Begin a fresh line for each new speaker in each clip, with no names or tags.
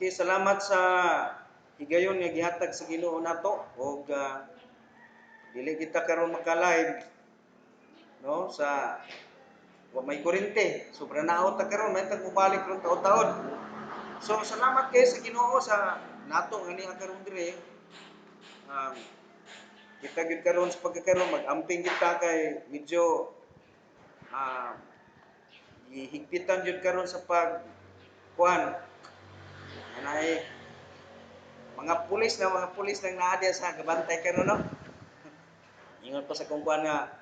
Okay, salamat sa higayon nga gihatag sa Ginoo nato ug dili kita karon maka-live no sa wa may kuryente. Sobra naot ta karon may tag mobalik ron taon-taon. So salamat kay sa Ginoo sa nato nga niya karon dire. Um, kita gid karon sa pagkakaroon mag-amping kita kay medyo uh, higpitan jud karon sa pag kuan anay mga pulis nang naadya sa gabantay karon no. Ingon pa sa kung kuan nga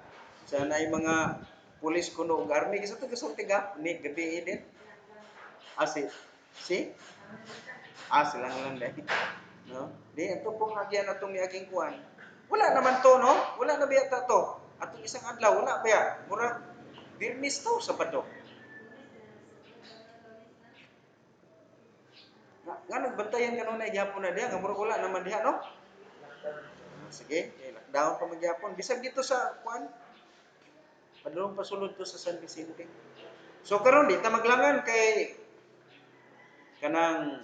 sanay mga pulis kuno ug army kasi to kasulti ga ni gabi din. Si silang lang dai. No? Di ato pong agyan atong miaging kuan. Wala naman to no? Wala na biya ta to. Atong isang adlaw wala biya. Murag Birmis to Sabado. Nga nagbantayan kanon na gyapon na diha nga murag wala naman diha no? Sige, lockdown pa magyapon. Bisag dito sa kuan. Padulong pasulod to sa San Vicente. So karon di ta maglangan kay kanang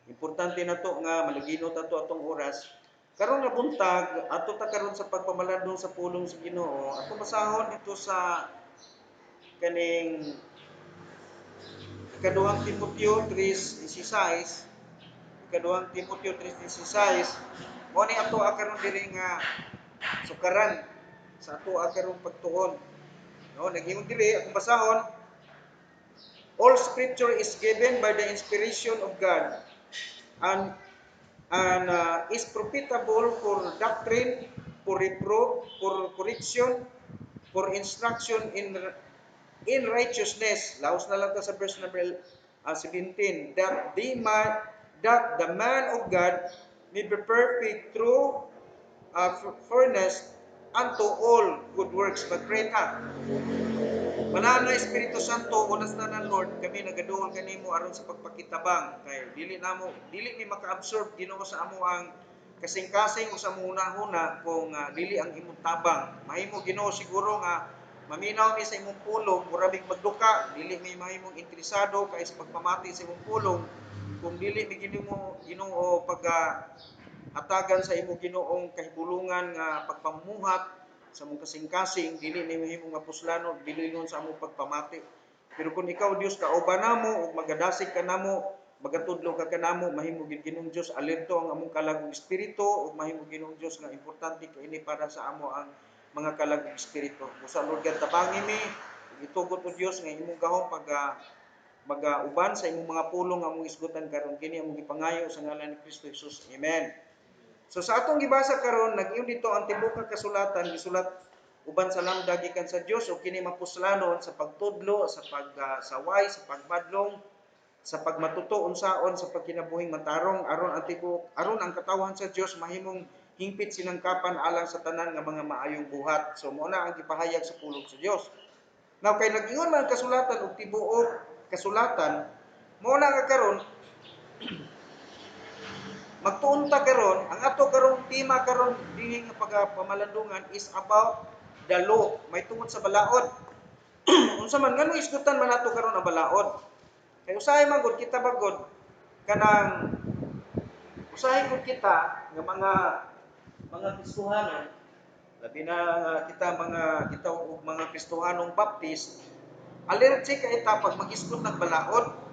importante na to nga malagino ta to atong oras. Karon nga buntag ato ta karon sa pagpamalandong sa pulong sa Ginoo. Ato basahon dito sa kaning ikaduhang Timoteo 3:16. Ikaduhang Timoteo 3:16. Mo ni ato karon diri nga sukaran sa ato karong pagtuon. No, nag-ingon diri akong basahon. All scripture is given by the inspiration of God and is profitable for doctrine, for reproof, for correction, for instruction in righteousness. Laos na lang ta sa verse number 17. That the man of God may be perfect through furnace unto all good works. Mag-pray ka. Manana Espiritu Santo, unas na ng Lord, kami nagaduol kanimo aron sa pagpakitabang kay dili ni maka-absorb Ginoo sa amo ang kasing-kasing o sa muna-huna kung dili ang imong tabang. Mahimo Ginoo siguro nga maminaw mi sa imong pulong, murabig magduka, dili mi mahimong interesado kay sa pagpamati sa imong pulong kung dili mi Ginoo hatagan sa imong Ginoong kahibulungan nga pagpamuhat sa mong kasing-kasing, dili ni mahimong mapuslano, bilingon sa among pagpamati. Pero kung ikaw Dios kauban namo ug magadasig ka namo, magatudlo ka kanamo, mahimo gid Ginoong Dios alerto ang among kalagong espiritu ug mahimo Ginoong Dios nga importante kaini para sa amo ang mga kalagong espiritu. Busa Lord God tabangi mi, itugot o Dios nga imong gahom mag-uban sa imong mga pulong among isgutan karon kini among gipangayo sa ngalan ni Kristo Jesus. Amen. So sa atong gibasa karon nag-iyon dito ang tibuok nga kasulatan gisulat uban sa lamda gikan sa Dios ug kini mapuslanon sa pagtudlo, sa pagsaway, sa pagmadlong, sa pagmatuto unsaon sa pagkinabuhing matarong aron ang katawhan sa Dios mahimong hingpit sinangkapan alang sa tanan nga mga maayong buhat. So mao na ang gipahayag sa pulong sa Dios. Now kay nag-ingon man kasulatan og tibuok kasulatan mao na nga karon magtuon ta karon ang ato karong tema karon dinhi nga pagpamalandungan is about the law may tungod sa balaod. Unsa man ngano isgutan man nato karon ang balaod kay usahay man gud kita bagod kanang usahay gud kita nga mga Kristohanon labi na kita og mga Kristohanong Baptist allergic kay ta pag mag-isgot ng balaod.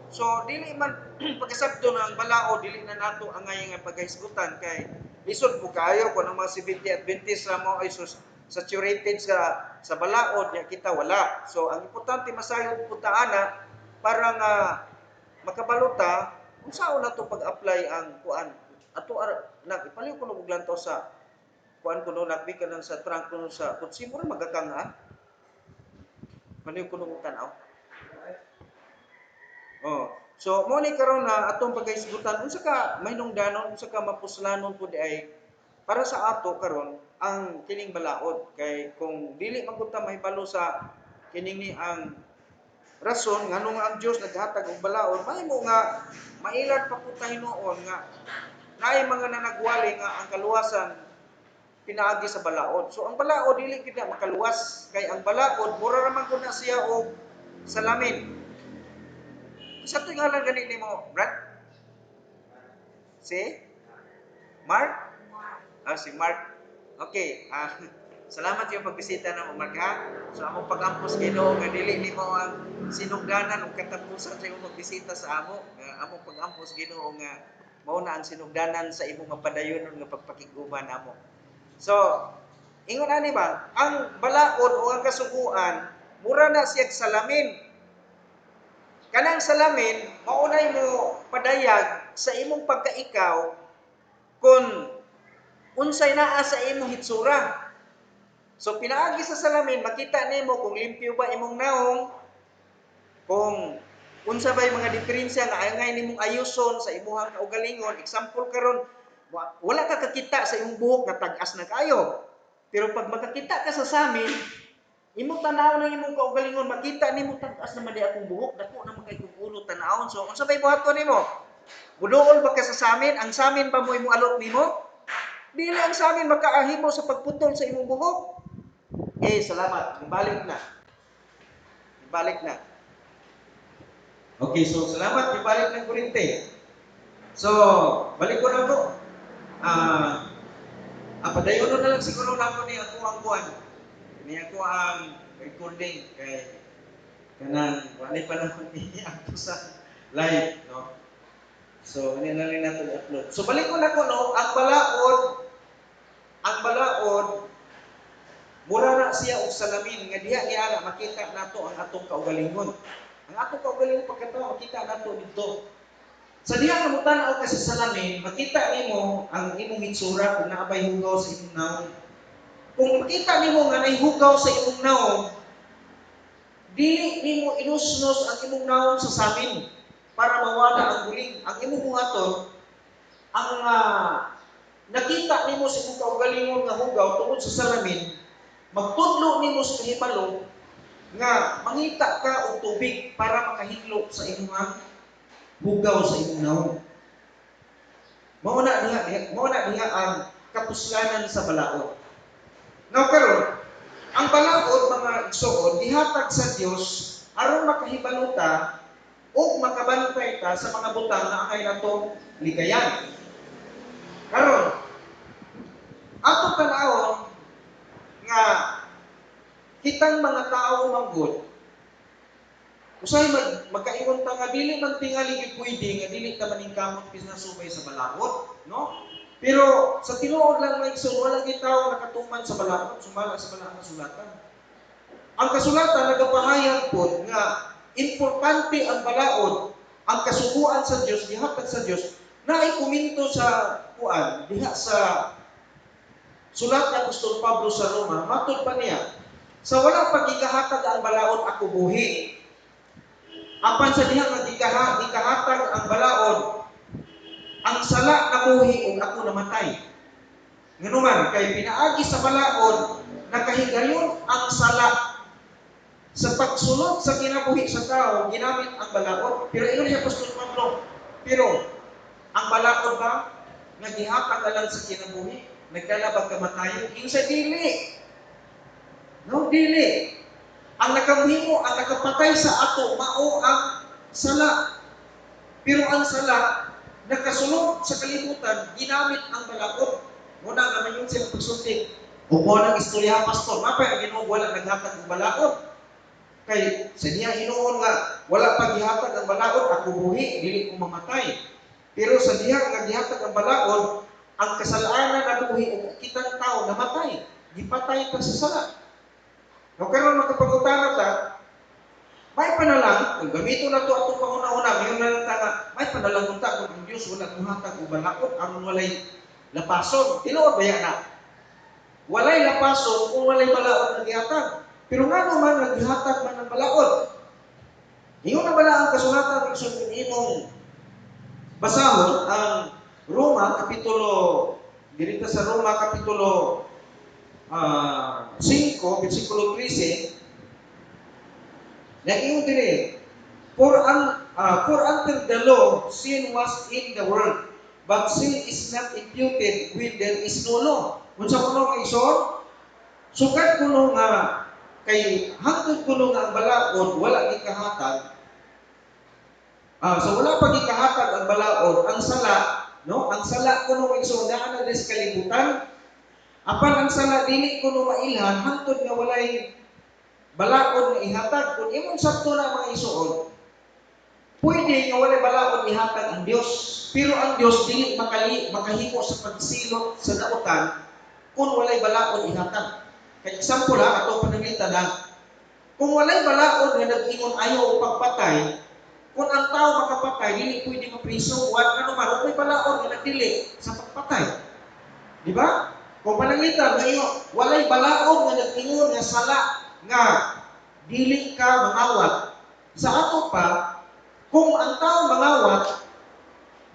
So dili man pagkasabto ng balao dili na nato angay nga paghisgutan kay lisod po kayo kun ang mga Seventh-day Adventist sa mo ay saturated sa balaod nya kita wala. So ang importante masayod pud ta ana para nga makabaluta unsaon nato pag-apply ang kuan. Ato ipaliw ko og lantaw sa kuan kuno nagbi ka sa trunk kuno sa kutsi mo magakang Paliw ko og tanaw. Oh. So mo ni karon na atong pagkahisgutan unsa ka mahinungdanon unsa ka mapuslanon pud ay para sa ato karon ang kining balaod kay kung dili man gud ta mahibalo sa kining ni ang rason nganong ang Dios naghatag og balaod mahimo nga mailad pa pud ta hinuon nga naay mga nanagwali nga ang kaluwasan pinaagi sa balaod. So ang balaod dili gid makaluwas kay ang balaod mura ra man gud na siya og salamin. Sa tuwing ngalan gani nimo, Brad? Si Mark? Si Mark. Okay, salamat yung pagbisita na mo, Mark, ha? So, among pag-ampos Ginoo nga dili nimo ang sinugdanan o katapusan sa imong pagbisita sa amo. Among pag-ampos Ginoo nga mao na ang sinugdanan sa imong mapadayon nga pagpakiguban namo. So, ingon ani ba, ang balaod o ang kasuguan mura na siya salamin. Kanang salamin maunay mo padayag sa imong pagkaikaw kung unsay naa sa imong hitsura. So pinaagi sa salamin makita nimo kung limpyo ba imong naong, kung unsa bay mga diferensya nga angay nimong ayuson sa imong kaugalingon. Example karon, wala ka kakita sa imong buhok nga tag-as na kayo. Pero pag makakita ka sa samin, imong tanaw ng imong kaugalingon, makita nimo tag-as naman di akong buhok, dako na makay kong ulo tanawon. So unsa bay buhaton nimo? Muduol ba ka sa samin? Ang samin pa mo imong alot nimo? Dili ang samin makaahimo sa pagputol sa imong buhok. Salamat. Ibalik na. Ibalik na. Okay, so salamat. Ibalik ng kurente. So, balik ko na ko. Padayon na lang siguro na ko ni ako ang kuwan. Ni ako ang recording kay kanang wala pa naman ako sa live, no? So, hindi na rin natin upload. So, balik ko na ko, no? Ang balaod, mura na siya og salamin nga diha niya makita nato ang atong kaugalingon. Ang atong kaugalingon pagkataon makita nato dito. Sa diha nga mutan-aw ka sa salamin, makita nimo ang imong hitsura kung naabay hugaw sa imong naong. Kung makita nimo nga nay hugaw sa imong naong, dili nimo inusnos ang imong naong sa samin para mawala ang buling. Ang imong buhaton, ang nakita nimo sa imong kaugalingon nga hugaw tungod sa salamin, magtudlo nimo sa kahibalo nga mangita ka og tubig para makahidlo sa imong hugaw sa imong naong. Mao na diha ang kapuslanan sa balaod. Now karon, ang balaod mga igsoon gihatag sa Dios aron makahibaluta o makabantay ta sa mga butang na angay natong ligayan. Karon, ato tanawon nga kitang mga tao manggod, usay magkaingon ta nga dili man tingali gyud pwede nga dili ta maningkamot pinasubay sa balaod, no? Pero sa tinuod lang may igsoon wala gyud tawo nakatuman sa balaod, sumala sa balaod nga sulatan. Ang kasulatan nagapahayag pod nga importante ang balaod, ang kasuguan sa Dios, gihatag sa Dios, naay komento sa kuan diha sa sulat ni Apostol Pablo sa Roma, matud pa niya, sa wala pag ikahatag ang balaod ako buhi. Apan sa diha nga ikahatag ang balaod, ang sala nabuhi ug ako namatay. Nganuman kay pinaagi sa balaod nakahigayon ang sala sa pagsulod sa kinabuhi sa tao, ginamit ang balaod. Pero ingon ni Apostol Pablo, pero ang balaod ba nagihatag alang sa kinabuhi, nagdala ba kamatayon? Yung sa dili. No, dili. Ang nakahimo, ang nakapatay sa ato, mao ang sala. Pero ang sala, nakasulod sa kalibutan, ginamit ang balaod. Muna naman yun siya pagsuntik. O mo ng istorya, pastor, mapay ang Ginoo wala naghatag ng balaod. Kay sa niya hinuon nga wala pag gihatag ang balaod ako buhi dili ko mamatay. Pero sa diha nga gihatag ang balaod, ang kasalanan nabuhi ug kitang tao namatay. Gipatay ta sa sala. No karon makapag-utana ta, may panalang, kung gamito na to atong panguna-una, mayon na lang ta nga, may panalang unta kung ang Dios wala muhatag og balaod aron walay lapason. Tinuod ba na? Walay lapason kung walay balaod nga gihatag. Pero nga naman naghihatag man ng balaod. Ingon na bala ang kasulatan ng kung imong basahon ang Roma kapitulo dirita sa Roma kapitulo 5 bersikulo 13 nag-ingon dire for until the law sin was in the world but sin is not imputed when there is no law. Unsa kuno nga ison? Sukat kuno nga kay hangtod kuno nga ang balaod wala gikahatag
So wala pa gikahatag ang balaod, ang sala, no? Ang sala kuno igsoon naa na sa kalibutan. Apan ang sala dili kuno mailhan hangtod nga walay balaod nga ihatag. Kung imong sakto na mga igsoon, pwede nga walay balaod ihatag ang Dios. Pero ang Dios dili makahimo sa pagsilot sa dautan kung walay balaod ihatag. Kay example atong pananglitan kung walay balaod nga nag-ingon ayaw pagpatay, kung ang tao makapatay, dili pwede mapriso, ano man, may balaod nga nagdili sa pagpatay. Di ba? Kung pananglitan, walay balaod nga nag-ingon nga sala nga dili ka mangawat. Sa ato pa, kung ang tao mangawat,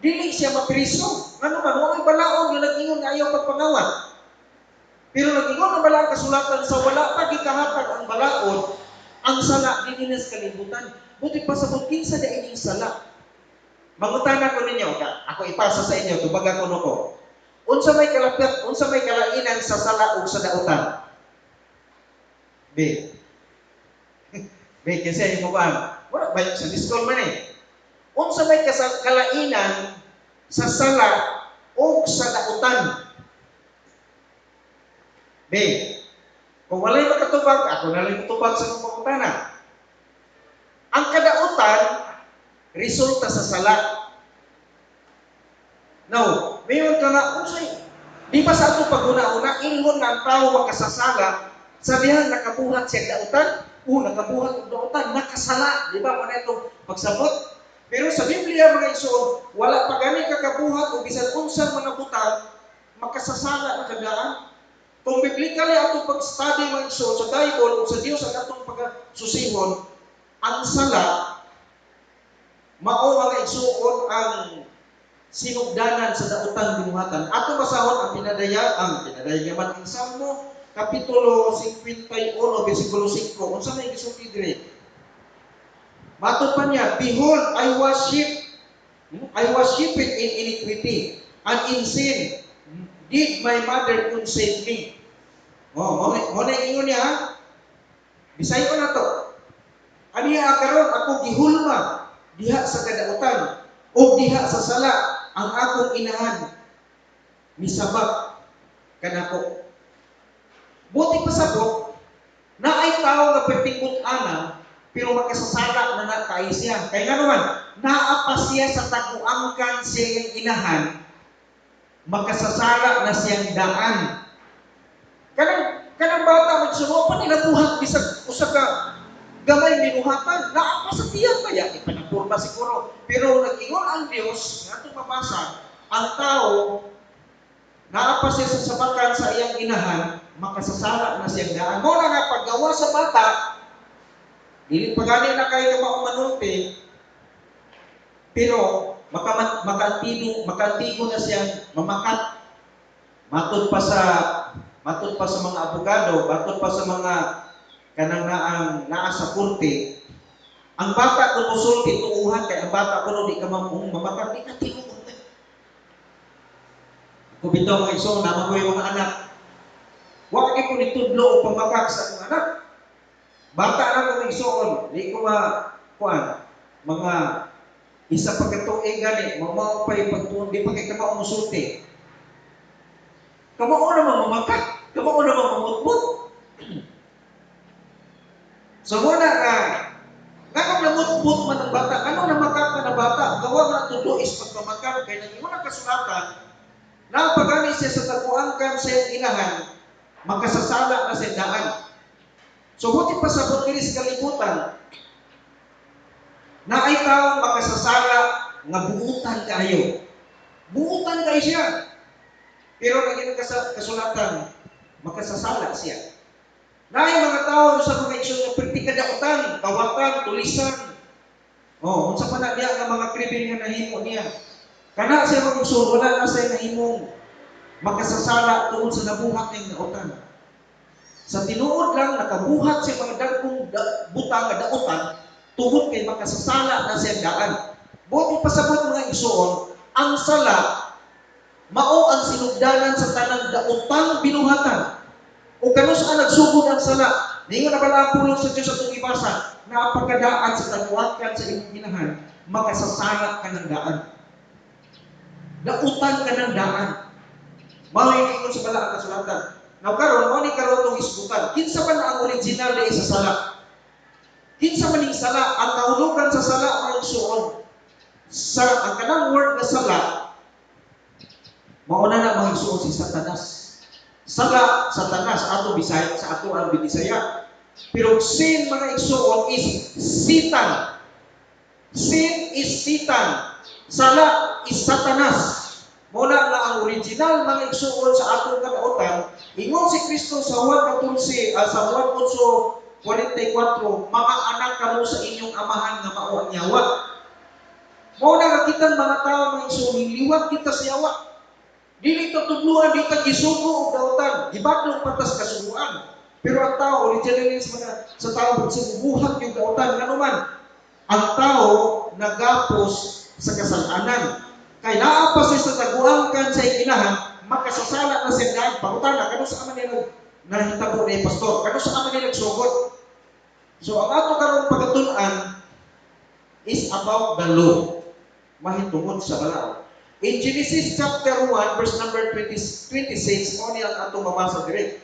dili siya mapriso. Ano man, walay balaod nga nag-ingon nga ayaw pagpangawat. Pero nag-ingon ang balaod kasulatan sa wala pa gikahatag ang balaod, ang sala dili na sa kalibutan. Buti pa sa kinsa da ining sala. Mangutana ko ninyo, ako ipasa sa inyo, tubagan ko nuko. Unsa may kalapit, unsa may kalainan sa sala ug sa dautan? B. B kasi yung mukhaan. Wala ba sa discount man eh. Unsa may kalainan sa sala ug sa dautan? B. Kung walay makatubag, ako na lang tutubag sa mga pangutana. Ang kadautan, resulta sa sala. Now, mayon ka nga, di ba sa ato paguna-una, ingon nga ang tao makasasala, sabihan nakabuhat siya dautan, nakabuhat ng dautan, nakasala. Di ba mo na itong pagsabot? Pero sa Biblia mga igsoon, wala pa gani kakabuhat o bisan unsang mga butang, makasasala na kadaan. Kung biblically atong pag-study mga igsoon sa Bible o sa Dios ang atong pagsusihon, ang sala, mao mga igsuon ang sinugdanan sa dautan binuhatan. Ato basahon ang pinadayag naman ang Salmo kapitulo 51 bersikulo 5. Unsa may gisulti dire? Matud pa niya, behold, I worship it in iniquity and in sin. Did my mother conceive me? Mo na ingon niya, bisay ko na to. Aniya karon ako gihulma diha sa kadautan o diha sa sala ang akong inahan misabak kanako. Buti pasabot na ay tao nga pertingkot ana pero makasasala na nakay siya. Kaya nga naman, naapa siya sa taguangkan siyang inahan, makasasala na siyang daan. Kanang bata magsuno pa nila buhat bisag usa ka gamay minuhatan, naapa sa tiyan kaya ipanapurma siguro. Pero nag-ingon ang Dios, nga itong mabasa, ang tao, naapa siya sa sabakan sa iyang inahan, makasasala na siyang daan. Mo na nga paggawa sa bata, dili pa gani na kayo nga maumanulti, pero makantigo na siyang mamakat. Matod pa sa mga abogado, matod pa sa mga kanang naa sa korte, ang bata kung musulti tuuhan kay ang bata kung di ka mamakat, di ka tinuod. Kung bitaw mga iso, naman ko yung mga anak, wag ko nitudlo o pamakak sa mga anak. Bata na kung isoon, di ko mga isa pagkatuig gani, mamaw pa yung pagtuon, di pa kay kamao musulti. Kamao naman mamakat, kamao naman mamutmut. So muna nga namutmut man ang bata, na makat na bata, gawa man tudo is pagpamakat, kaya nang iwan ang kasulatan, na pagani siya sa taguangkan sa inahan, makasasala na sa daan. So buti pasabot diri sa kalibutan, na ay tao makasasala nga buutan kayo. Buutan kayo siya. Pero naging kasulatan, makasasala siya. Na ay mga tao sa mga isyo nga perti kadautan, kawatan, tulisan. Unsa pa na diya nga mga krimen nga nahimo niya. Kana siya mga isyo, wala na siya nahimong makasasala tungod sa nabuhat niyang dautan. Sa tinuod lang, nakabuhat siya mga dagkong butang nga dautan, tungod kay makasasala na siya daan. Buti pasabot mga igsoon, ang sala, mao ang sinugdanan sa tanang daotang binuhatan. O kano saan nagsugod ang sala, ningon na bala ang pulong sa Diyos atong ibasa, na pagkadaan sa taguangkan sa imong inahan, makasasala ka ng daan. Nautan ka ng daan. Mawigin mo sa bala ang kasulatan. Now karon mo ni karon tong isgutan. Kinsa man ang original na sa sala? Kinsa man ning sala? Ang kahulugan sa sala ang igsuon. Sa ang kanang word na sala, mauna na mga igsuon si Satanas. Sala, Satanas, ato Bisaya, sa ato ang Binisaya. Pero sin mga igsuon is Satan. Sin is Satan. Sala is Satanas. Muna na ang original mga igsuon sa atong kadautan, ingon si Kristo sa Juan 14, sa Juan 8:44, mga anak kamo sa inyong amahan nga mao ang yawa. Muna nga kitang mga tao mga igsuon, liwat kita sa yawa. Dili ta tudluan, di ta gisugo og dautan, gibadlong patas kasuguan. Pero ang tao originally sa tao sa bubuhat yung dautan nganuman. Ang tao nagapos sa kasalanan. Kay naa pa sa taguangkan sa ikinahan, makasasala na siya daan. Pangutana, kano sa aman nila nahitabo ni pastor? Kano sa aman nila nagsugod? So ang ato karong pagatunan is about the law. Mahitungod sa balaod. In Genesis chapter 1, verse number 26, mo niya ang ato mabasa direct.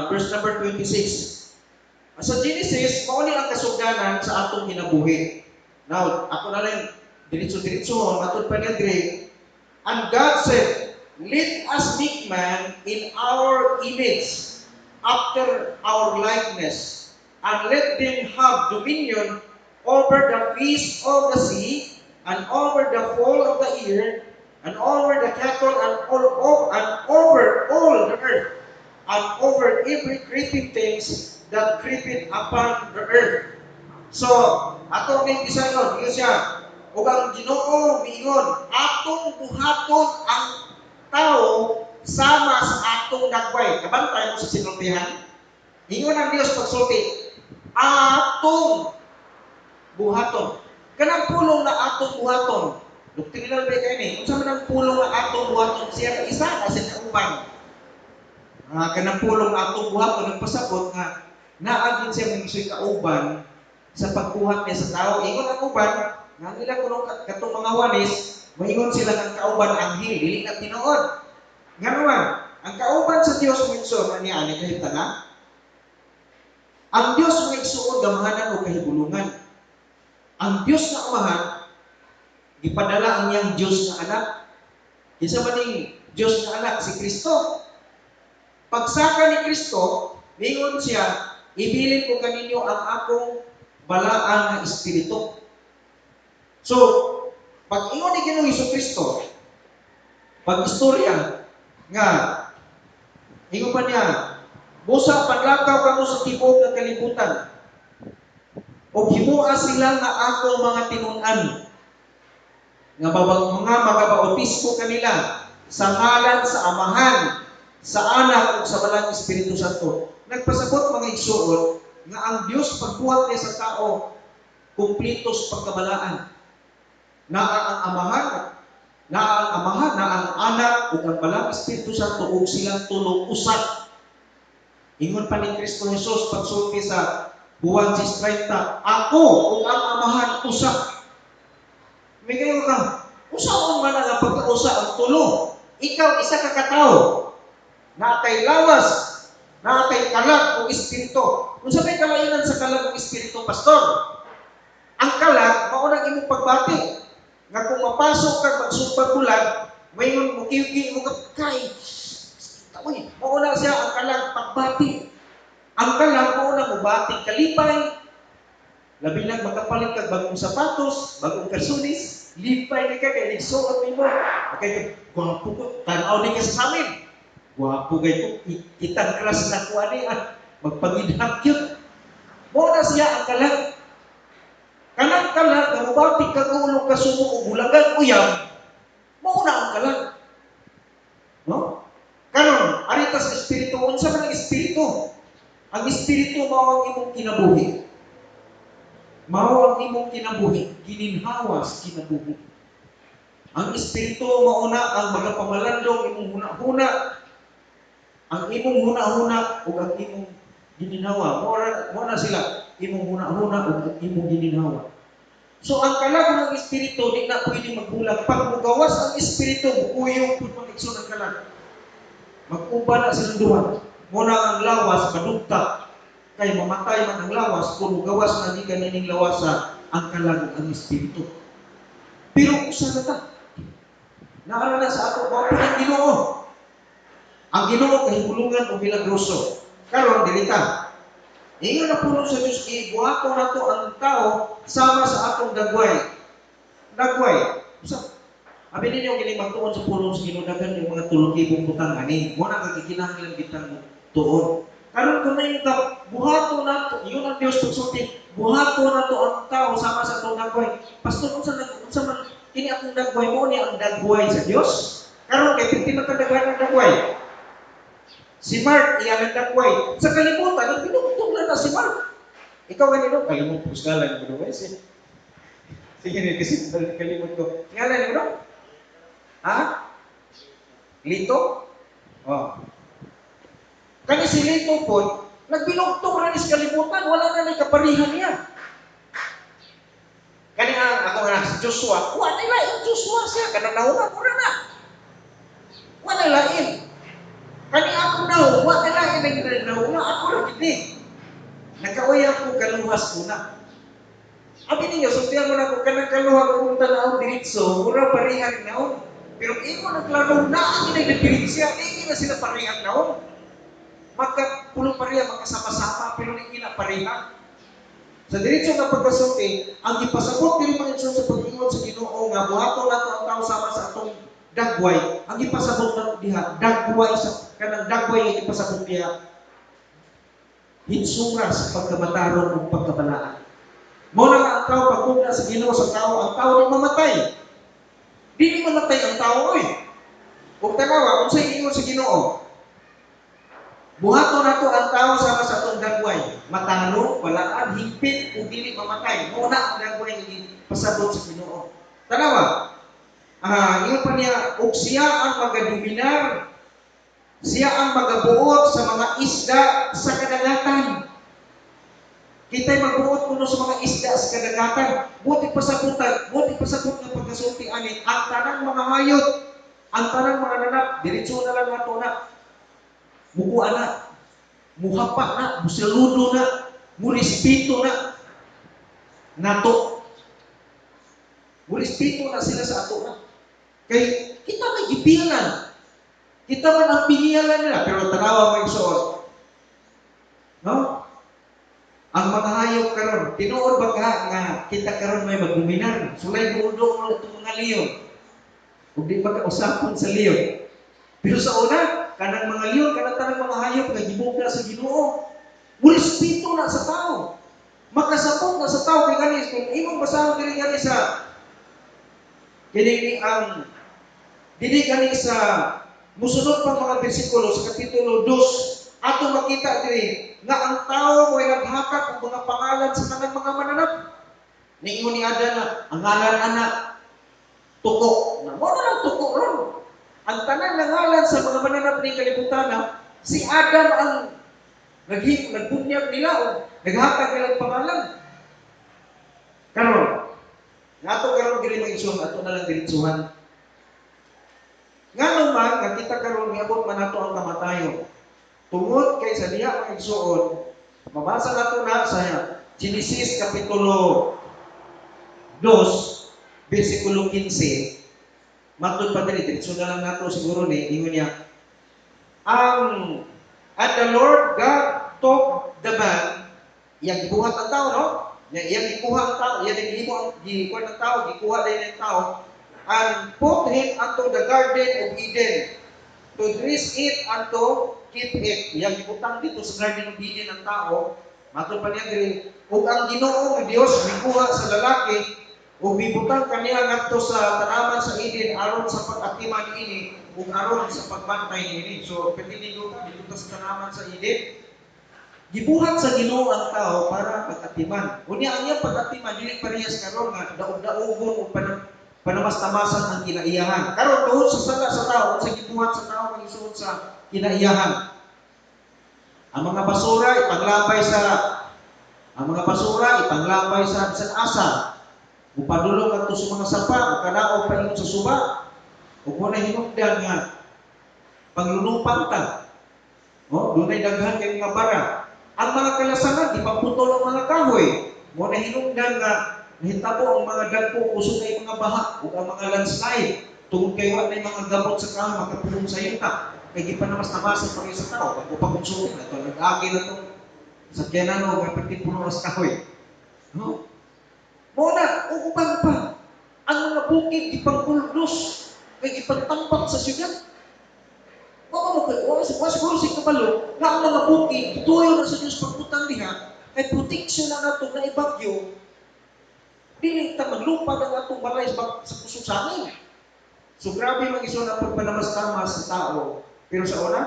Verse number 26. Sa Genesis, mo niya ang kasugdanan sa atong kinabuhi. Now, ako na rin diretso-diretso, matod pa niya dire. And God said, let us make man in our image, after our likeness, and let them have dominion over the fish of the sea, and over the fowl of the air, and over the cattle, and over all the earth, and over every creeping things that creepeth upon the earth. So, ato ning gisayon, siya, ug ang Ginoo miingon, atong buhaton ang tao sama sa atong dagway. Kabantay mo sa sinultihan. Ingon ang Dios pagsulti, atong buhaton. Kanang pulong na atong buhaton. Doktrinal ba kayo ni? Unsa man ang pulong na atong buhaton siya isa na sa kauban. Kanang pulong na atong buhaton nagpasabot nga naagin siya ng isuy kauban sa pagbuhat niya sa tao. Ingon ang uban, nga nila kuno katong mga wanis, moingon sila ng kauban anghel, dili na tinuod. Nga naman, ang kauban sa Dios mo igsoon niya ani kahimtana. Ang Dios mo igsoon gamahanan o kahibulungan. Ang Dios na amahan gipadala ang iyang Dios na anak. Kinsa man ning Dios na anak si Kristo. Pagsaka ni Kristo, mingon siya, ibilin ko kaninyo ang akong balaan na espiritu. So, pag ingon ni Ginoong Hesukristo, pag istorya nga ingon pa niya, busa panlakaw kamo sa tibuok nga kalibutan. O himua sila nga akong mga tinun-an nga mga magabautismo kanila sa ngalan sa Amahan, sa Anak ug sa Balang Espiritu Santo. Nagpasabot mga igsuon nga ang Dios pagbuhat niya sa tao kumplitos pagkabalaan. Na ang Amahan, na ang Anak ug ang Balang Espiritu Santo ug silang tulo usa. Ingon pa ni Kristo Jesus pagsulti sa Juan 6:30, ako ug ang Amahan usa. Migayo ka, usaon man ang pagkausa ang tulo. Ikaw isa ka katawo. Naatay lawas, naatay kalag o espiritu. Kung sa may kalainan sa kalag o espiritu, pastor, ang kalag, maunang imong pagbati. Nga kung mapasok kang magsupag bulag, mayroon mo kiwi mo kay. Uy, mauna siya ang kalag pagbati. Ang kalag mauna mo bati kalipay. Labi lang makapalit kag bagong sapatos, bagong kasunis, lipay ka kay nigsuot nimo. Okay, gwapo ko, tanaw ni ka sa amin. Gwapo kay ko, kitang kras na ko ani magpangidhak yun. Mauna siya ang kalag. Kanang kalag nga mubati kag ulo ka sumo o bulagan uyab. Mauna ang kalag. No? Karon, arita sa espiritu, unsa man ang espiritu? Ang espiritu mao ang imong kinabuhi. Mao ang imong kinabuhi, gininhawas kinabuhi. Ang espiritu mauna ang magapamalandong imong huna-huna. Ang imong huna-huna ug ang imong gininhawa. Mo na sila imong huna-huna ug ang imong gininhawa. So ang kalag ng espiritu di na pwede magbulag. Pag mugawas ang espiritu, bukuyong pud mag-igsoon ang kalag. Mag-uba na silang duha. Muna ang lawas padugta. Kay mamatay man ang lawas kung mugawas na di kanining lawasa ang kalag ang espiritu. Pero usa na ta. Naara na sa ato mao ang Ginoo. Ang Ginoo kahibulungan o milagroso. Karon dili ta. Ingon na puno sa Dios ibuhaton nato ang tao sama sa atong dagway. Dagway. Usa. Abi ninyo kini magtuon sa pulong sa Ginoo dagan yung mga 3,000 butang ani. Mo na kagikinahanglan bitang tuon. Karon kung may ka buhaton nato, iyon ang Dios pagsulti. Buhaton nato ang tao sama sa atong dagway. Pastor unsa man kini akong dagway mo ni ang dagway sa Dios. Karon kay piti matadaghan ang dagway. Si Mark, iyan ang dagway. Sa kalimutan, nagpinugtong na si Mark. Ikaw ganito, kalimut ko sa ngalan mo doon. Sige na, kasi kalimut ko. Ngalan mo doon? Ha? Lito? Oh. Kani si Lito po, nagpinugtong na sa kalimutan, wala na ni kaparihan niya. Kani ako nga si Joshua, wala nila yung Joshua siya, kanang nauna mo na. Wala lain. Kani ako daw, wala na yung nauna, ako rin hindi. Nagkawaya ko kaluhas ko na. Abi ninyo, sutihan mo na ko kanang kaluha ko punta na ang diritso, mura parihan naon. Pero imo naglaro na ang nagdidiretso, hindi na sila parihan naon. Magkapulo parihan, magkasama-sama, pero hindi na parihan. Sa diretso nga pagkasulti, ang ipasabot diri mga Dios sa pag-ingon sa Ginoo nga buhaton nato ang tao sama sa atong dagway. Ang ipasabot nato diha, dagway sa kanang dagway nga ipasabot diha. Hinsura sa pagkamatarong ug pagkabalaan. Mo na ang tao pagkuna sa Ginoo sa tao, ang tao di mamatay. Dili mamatay ang tao oy. Ug tanawa unsay ingon sa Ginoo? Buhaton nato ang tao sama sa atong dagway, matano, balaan, higpit ug dili mamatay. Mo na ang dagway nga pasabot sa Ginoo. Tanawa. Ingon pa niya, ug siya ang magadominar. Siya ang magabuot sa mga isda sa kadagatan. Kita'y magbuot kuno sa mga isda sa kadagatan. Buti pasabot ng pagkasulti ani ang tanang mga hayop, ang tanang mga nanap, diretso na lang nato na. Mukuha na, muhapa na, musaludo na, murespeto na. Nato. Murespeto na sila sa ato na. Kay kita may gipilan. Kita man ang pinialan nila, pero tanawa mo igsoon. No? Ang mga hayop karon, tinuod ba ka nga kita karon may magdominar? Sulay mudo mo itong mga leon. Ug di pa ka usapon sa leon. Pero sa una, kanang mga leon, kanang tanang mga hayop nga gibuga sa Ginoo. Murespeto na sa tao. Makasabot na sa tao kay ganis kung imong basahon diri gani sa kini ang dili gani sa musunod pang mga bersikulo sa kapitulo 2 ato makita diri nga ang tao mo'y naghatag og mga pangalan sa tanang mga mananap. Niingon ni Adan na ang ngalan anak tuko. Na mo na tuko ron. Ang tanang nangalan sa mga mananap ni kalibutan si Adam ang nagbunyag nila o naghatag nilang pangalan. Karon, nato karon dili mag-igsoon ato na lang diretsuhan. Nga naman, nga kita karon niabot man nato ang kamatayon. Tungod kay sa diha mga igsoon, mabasa nato na sa Genesis kapitulo 2, bersikulo 15. Matod pa diri, diretso na lang nato siguro ni ingon niya. And the Lord God took the man, yang gibuhat ang tao, no? Yang gikuha ang tao, yang gikuha ng tao, gikuha din ng tao, and put him unto the garden of Eden, to dress it and to keep it. Yang gibutang dito sa garden of Eden ang tao, matod pa niya diri, ug ang Ginoo nga Dios gikuha sa lalaki, ug gibutang kaniya ngadto sa tanaman sa Eden aron sa pag-atiman niini, ug aron sa pagbantay niini. So, petinigo ka dito sa tanaman sa Eden. Gibuhat sa Ginoo ang tao para pag-atiman. Unya ang iyang pag-atiman dili parehas karon nga daog-daogon ug panamas-tamasan ang kinaiyahan. Karon tuhod sa sala sa tao, sa gibuhat sa tao magisuod sa kinaiyahan. Ang mga basura ipanglabay sa bisan asa. Upadulong ato sa mga sapa, kanaog pa ingon sa suba. Ug mo na hinungdan nga panglulupan ta. Dunay daghan kay mga bara. Ang mga kalasangan ipaputol ang mga kahoy. Mo na hinungdan nga nahitabo ang mga dagko kusog kay mga baha ug ang mga landslide tungod kay wa nay mga gamot sa kahoy makatulong sa yuta. Kay di pa namas nabasa pa sa tao pag upakonsumir ato nag-agi na tong sakyanan o kapit puno sa kahoy. No? Mo na uban pa ang mga bukid ipangkuldos kay ipagtampak sa syudad. Siguro si kabalo nga ang mga bukid ituyo na sa Diyos pagputang diha kay proteksyon na nato na ibagyo dili ta maglupad ang atong balay sa kusog sa amin. So grabe mag-iso na pagpanamas-tamas sa tao. Pero sa una,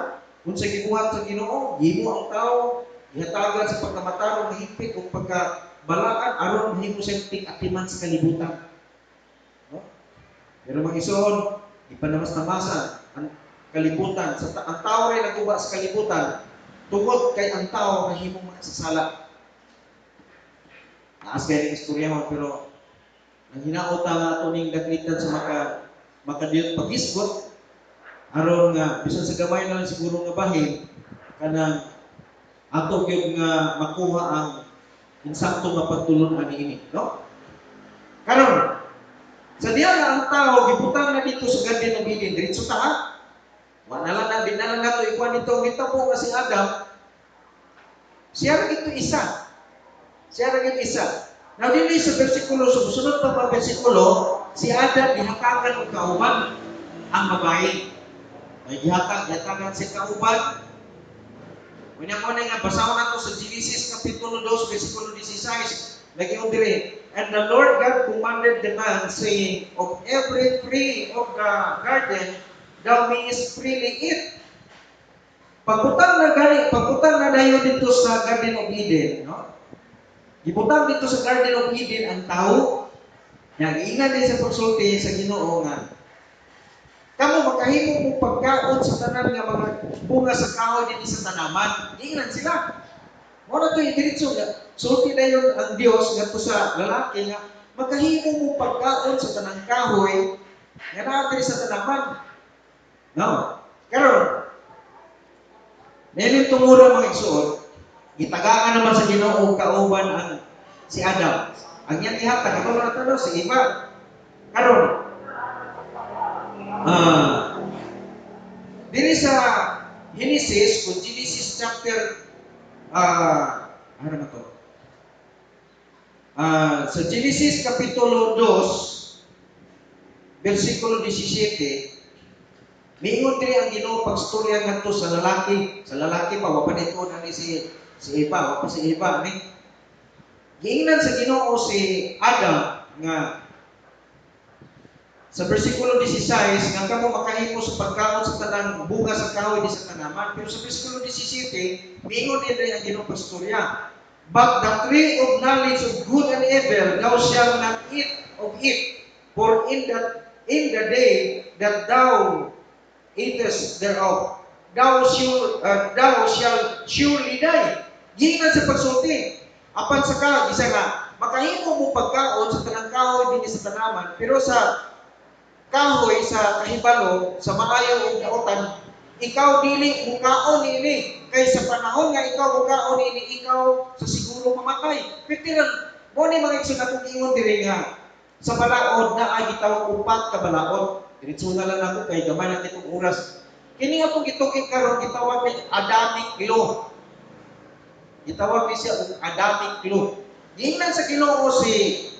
kung sa gibuhat sa Ginoo, himo ang tao ihatagan sa pagkamatarong mahigpit o pagkabalaan aron mahimo sa atiman sa kalibutan. No? Pero mag-ison, ipanamas-tamasan ang kalibutan. Ang tao rin naguba sa kalibutan tungod kay ang tao mahimong makasasala. Naas kaya ng istorya mo, pero ang hinaot nga ito ning daklitan sa makadiyot pagisgot aron nga bisan sa gamay na lang siguro nga bahin kanang ato gyud nga makuha ang insakto nga pagtulon ani ini, no? Karon sa diya nga ang tao gibutang na dito sa Garden of Eden, diretso ta ha? Wala na din na lang nato ikuan dito mitabo nga si Adam. Siya ra gito isa. Siya ra gito isa. Now dili sa bersikulo sa sunod pa mga bersikulo, si Adam gihatagan og kauban ang babae. Ay gihatagan si kauban. Unya mo na nga basahon nato sa Genesis kapitulo 2 bersikulo 16. Lagi mo dire, and the Lord God commanded the man, saying, of every tree of the garden thou mayest freely eat. Pagputang na dayon dito sa Garden of Eden, no? Gibutang dito sa Garden of Eden ang tao. Yang ingnan din sa pagsulti sa Ginoo nga kamo makahimo mo pagkaon sa tanan nga mga bunga sa kahoy dinhi sa tanaman. Ingnan sila. Mo na to diretso nga sulti dayon ang Dios ngadto sa lalaki nga makahimo mo pagkaon sa tanang kahoy nga naa diri sa tanaman. No. Karon Nenin tungura mga igsuon, gitagaan naman sa Ginoo kauban ang si Adam. Ang iyang ihatag ato na tanong si Eva. Karon, diri sa Genesis, kung Genesis chapter ano na to? Sa Genesis kapitulo 2, versikulo 17, miingon diri ang Ginoo pagstorya ngadto sa lalaki. Sa lalaki pa wa pa nito ani si Eva, wa pa si Eva ni. Giingnan sa Ginoo si Adam nga sa bersikulo 16 nga kamo makahimo sa pagkaon sa tanang bunga sa kahoy di sa tanaman. Pero sa bersikulo 17, miingon diri ang Ginoo pagstorya. But the tree of knowledge of good and evil thou shalt not eat of it, for in the day that thou eatest thereof, thou shalt surely die. Giingnan sa pagsulti. Apan sa isa nga, makahimo mo pagkaon sa tanang kahoy dinhi sa tanaman, pero sa kahoy sa kahibalo, sa maayo ug nautan, ikaw dili mukaon niini. Kay sa panahon nga ikaw mukaon niini, ikaw sa siguro mamatay. Pero mo ni mga igsoon akong ingon diri nga sa balaod na ay gitawag upat ka balaod. Diretso na lang ako kay gamay na kitong oras. Kini atong gitukig karon gitawag ni Adamic law. Gitawag ni siya og Adamic law. Giingnan sa Ginoo si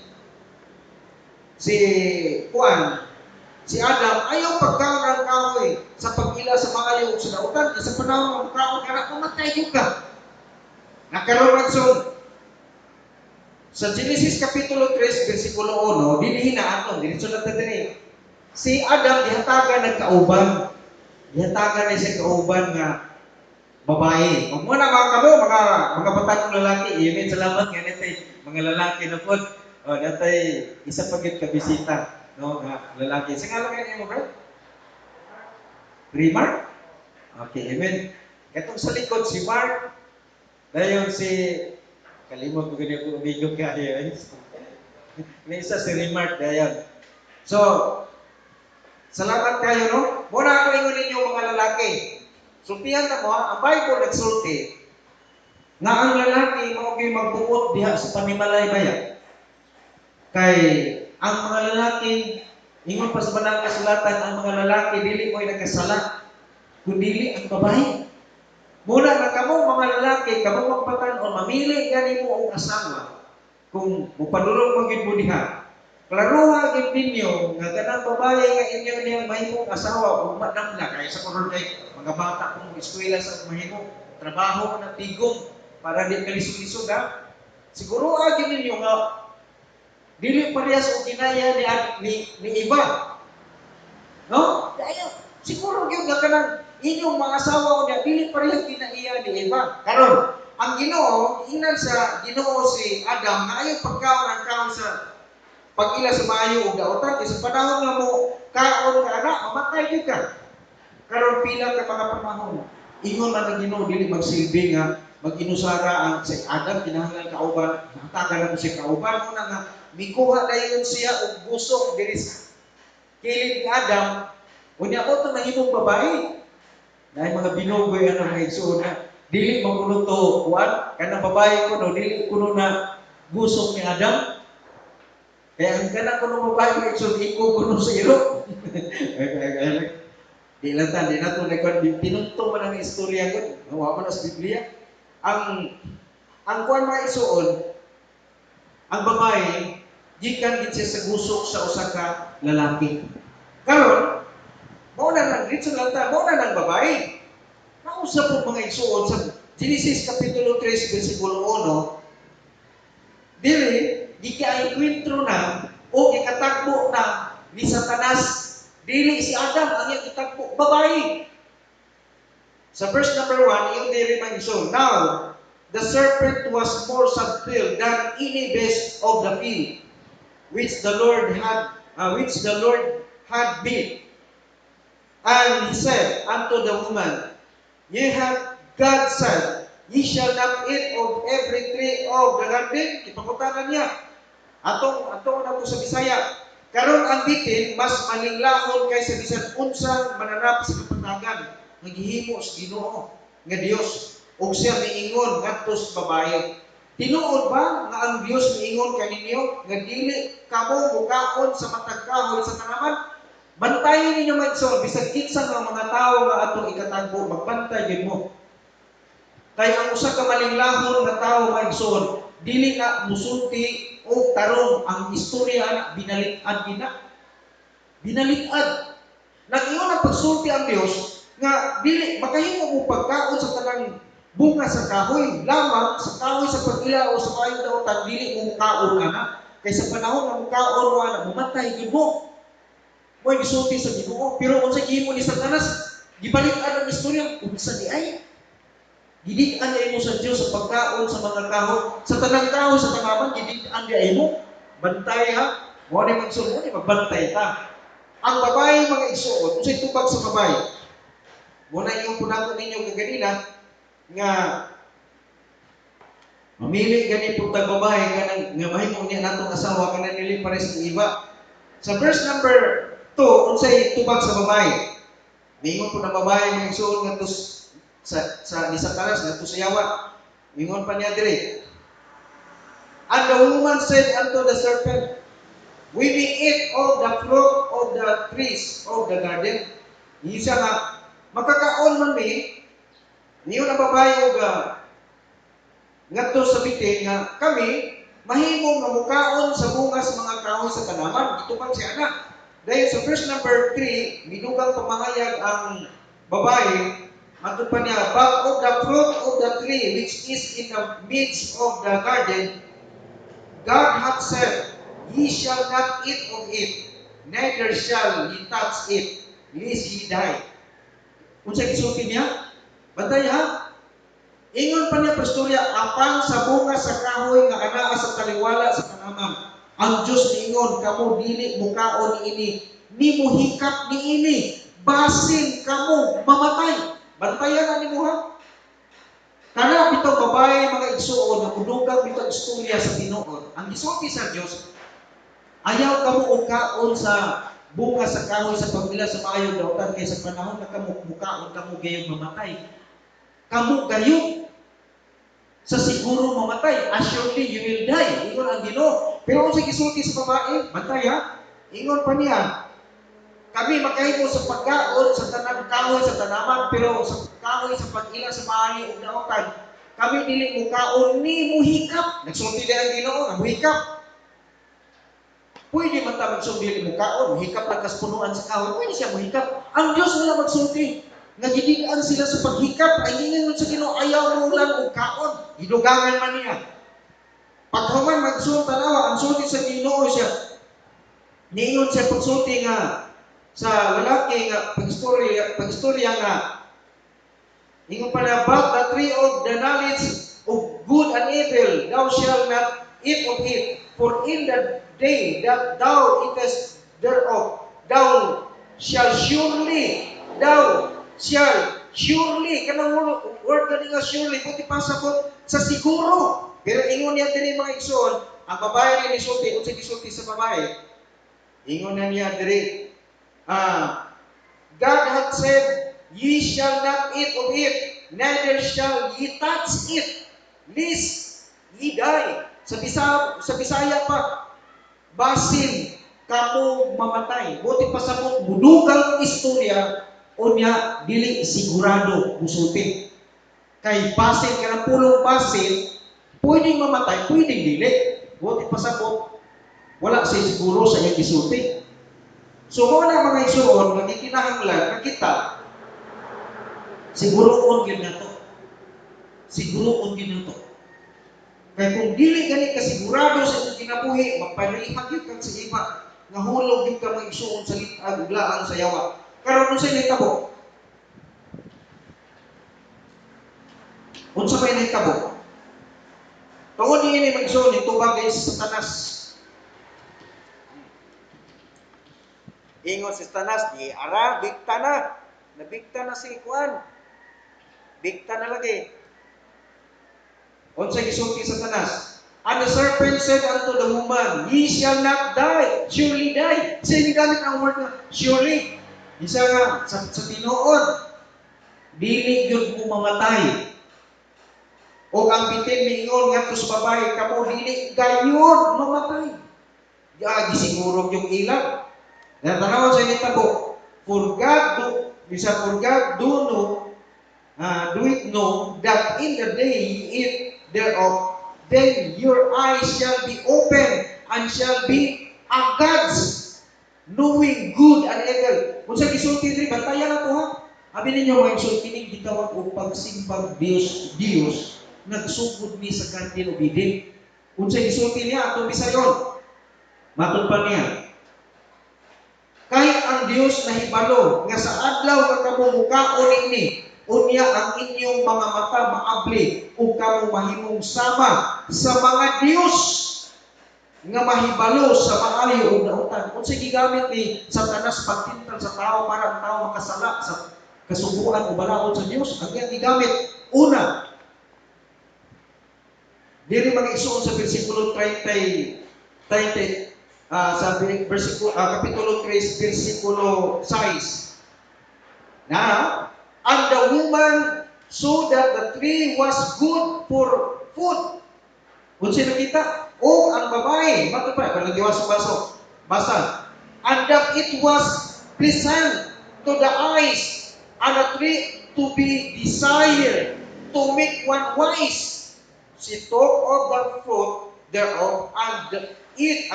Adam ayaw pagkaon ang kahoy sa pag-ila sa maayo ug sa nautan sa panahon ng kaon kana mamatay gyud ka. Nakaroon sa Genesis kapitulo 3 bersikulo 1 dinhi na aton diretso na ta dinhi. Si Adam gihatagan ng kauban. Gihatagan ni siya kauban nga babae. Ug mo na mga batang lalaki, amen salamat nga natay mga lalaki na pod. Natay isa pa gyud ka bisita, no, nga lalaki. Sa ngalan kay mo, bro? Mark? Okay, amen. Katong sa likod si Mark, dayon si kalimot ko gani ko umigo ka May isa si Remark dayan. So, salamat kayo, no? Muna ako ingon ninyo mga lalaki. Sultihan na mo, ang Bible nagsulti nga ang lalaki mao gyud magbuot diha sa panimalay bayan. Kay ang mga lalaki ingon pa sa banal kasulatan, ang mga lalaki dili mo'y nagkasala kundi ang babae. Muna na kamo mga lalaki, kamo magpatan-on mamili gani mo og asawa kung mupadulong mo gid mo diha. Klaruha gid ninyo nga kanang babae nga inyo niyang mahimong asawa ug madamla kay sa karon kay mga bata kung eskwela sa mahimo trabaho na tigom para di kalisod-lisod ha. Siguro gid ninyo nga dili parehas og kinaya ni iba. No? Kaya siguro gyud nga kanang inyong mga asawa niya dili parehas kinaiya ni iba. Karon ang Ginoo ingnan sa Ginoo si Adam na ayaw pagkaon ang kaon sa pag-ila sa maayo og daotan kay sa panahon nga mo kaon ka ana mamatay gyud ka. Karon pila ka mga panahon ingon man ang Ginoo dili magsilbi nga mag-inusara ang si Adam kinahanglan kauban hatagan ako si kauban mo na nga mikuha dayon siya og busok diri sa kilid ni Adam unya ko to mahimong babae. Dahil mga binugoy ano mga igsoon na dili magulo to kuan kanang babae ko no dili kuno na busok ni Adam. Kaya ang kanang kuno babae mga igsoon iko kuno sa iro. Di lang tan di na to nagkuan tinungtong man ang istorya gud. Wa man sa Biblia. Ang kuan mga igsoon ang babae gikan gid siya sa gusok sa usa ka lalaki. Karon mao na nang dito lang ta mao na nang babae. Nausap po mga igsuon sa Genesis Kapitulo 3, versikulo 1, dili, gika-enkwentro na o ikatagbo na ni Satanas, dili si Adam ang iyang itagbo, babae. Sa verse number 1, yung dili mga igsuon, now, the serpent was more subtle than any beast of the field, which the Lord had made. And he said unto the woman, ye have God said, ye shall not eat of every tree of the garden. Ipangutanan niya. Atong na to sa Bisaya. Karon ang bitin, mas malinglahon kaysa bisan unsang mananap sa kapatagan. Naghihimo sa Ginoo nga Dios. Ug siya miingon ngadto sa babae. Tinuod ba nga ang Dios miingon kaninyo nga dili kamo mukaon sa matag kahoy sa tanaman? Bantayan ninyo magson, bisag kinsa nga mga tao nga atong ikatagbo, magbantay gid mo. Kay ang usa ka malinglahon nga tao magson, dili na musulti o tarong ang istorya na binalitan gina. Binalitan. Nag-ingon ang pagsulti ang Dios nga dili makahimo mo pagkaon sa tanang bunga sa kahoy, lamang sa kahoy sa pag-ila o sa kahoy daotan dili mo mukaon ana. Kay sa panahon nga mukaon mo ana, mamatay gid mo. Mo'y gisulti sa Ginoo, pero kung sa gimo ni Satanas, gibalikan ang istorya, unsa di ay. Gidikan niya mo sa Dios sa pagkaon sa mga kahoy, sa tanang kahoy sa tanaman, gidikan niya mo. Bantay ha, mo ni magsulti, magbantay ta. Ang babae mga igsuon, unsay tubag sa babae. Muna yung punato ninyo kaganina nga mamili gani pud tag babae kanang nga mahimo niya natong asawa kanang dili pares ni iba. Sa verse number 2, unsay tubag sa babae. Mingon po na babae mga igsuon ngadto sa ni Satanas ngadto sa yawa. Mingon pa niya diri. And the woman said unto the serpent, we may eat of the fruit of the trees of the garden. Isa nga makakaon man mi niyo na babae og ngadto sa bitin nga kami mahimong nga mukaon sa bunga sa mga kahoy sa tanaman. Ito man si anak. Dahil sa verse number 3, midugang pamahayag ang babae, ato pa niya, but of the fruit of the tree which is in the midst of the garden, God hath said, ye shall not eat of it, neither shall ye touch it, lest ye die. Kung sa gisulti niya, bantay ha? Ingon pa niya pastorya, apan sa bunga sa kahoy nga anaa sa taliwala sa tanaman. Ang Diyos niingon, kamo dili mukaon ini, ni muhikap ni ini, basin kamo mamatay. Bantayan na ni mo ha? Kana bitong babae mga igsuon, na mudugang bitong istorya sa Ginoo. Ang gisulti sa Dios, Ayaw ka mo ukaon sa bunga sa kahoy sa pagila sa maayong dautan kay sa panahon na kamo mukaon kamo gayong mamatay. Kamo gayon sa siguro mamatay. Assuredly you will die. Ingon ang Ginoo. Pero kung sa gisulti sa babae, matay ha. Ingon pa niya, kami makahimo sa pagkaon sa tanang kahoy sa tanaman, pero sa kahoy sa pag-ila sa maayo ug dautan, kami dili mukaon ni muhikap. Nagsulti din ang Ginoo nga muhikap. Pwede man ta magsulti ni mukaon, muhikap nagkaspunuan sa kahoy, pwede siya muhikap. Ang Dios wala magsulti. Nagidigaan sila sa paghikap, ay ingon sa Ginoo ayaw mo lang og kaon. Gidugangan man niya. Paghuman magsulti tanawa, ang sulti sa Ginoo siya. Niingon siya pagsulti nga sa lalaki nga pagistorya nga ingon pa na, but the tree of the knowledge of good and evil thou shalt not eat of it, for in the day that thou eatest thereof thou shalt surely kanang word gani nga surely buti pasabot sa siguro. Pero ingon niya diri mga igsoon, ang babae ni sulti unsa gisulti sa babae, ingon na niya diri, God hath said, ye shall not eat of it, neither shall ye touch it, lest ye die. Sa Bisaya pa, basin kamo mamatay. Buti pasabot mudugang istorya unya dili sigurado musulti. Kay basin kana pulong basin, pwedeng mamatay, pwedeng dili. Buti pasabot wala siya siguro sa iyang gisulti. So mo na mga igsoon, magkikinahanglan na kita siguroon gyud nato. Siguroon gyud nato. Kay kung dili gani ka sigurado sa imong kinabuhi, maparihag gyud kang sa iba, nga hulog gyud ka mga igsoon sa litag ug laang sa yawa. Karon unsay nahitabo? Unsa may nahitabo? Tungod niini mga igsoon nitubag kay Satanas.
Ingon si Satanas, di ara, bigta na. Nabigta na si Juan. Bigta na lagi.
Unsa gisulti sa Satanas? And the serpent said unto the woman, ye shall not die, surely die. Sa gamit ang word na surely. Isa nga sa tinuod, dili gyud mo mamatay. O ang bitin miingon ngadto sa babae, kamo dili gayon mamatay. Gisiguro yung ilang. Natanaw sa nitabo, for God do it know that in the day ye eat thereof, then your eyes shall be open and shall be gods, knowing good and evil. Kung sa gisulti diri, bantayan na to ha. Abi ninyo mga isulti ning gitawag og pagsimbag Dios, nagsugod ni sa Garden of Eden. Kung sa gisulti niya, atong bisayon, matod pa niya, kay ang Dios nahibalo nga sa adlaw nga kamo mukaon ini, unya ang inyong mga mata maabli ug kamo mahimong sama sa mga Dios nga mahibalo sa maayo ug dautan. Unsay gigamit ni Satanas pagtintal sa tao para ang tao makasala sa kasubuan o balaod sa Dios? Ang iyang gigamit, una, dili mag-igsoon sa bersikulo 30 sa kapitulo 3, versikulo 6. Now, and the woman saw that the tree was good for food. Kung sino kita, o ang babae, matupay, palagiwas sa baso, basa, and that it was pleasant to the eyes, and a tree to be desired, to make one wise. She took of the fruit thereof, and did eat,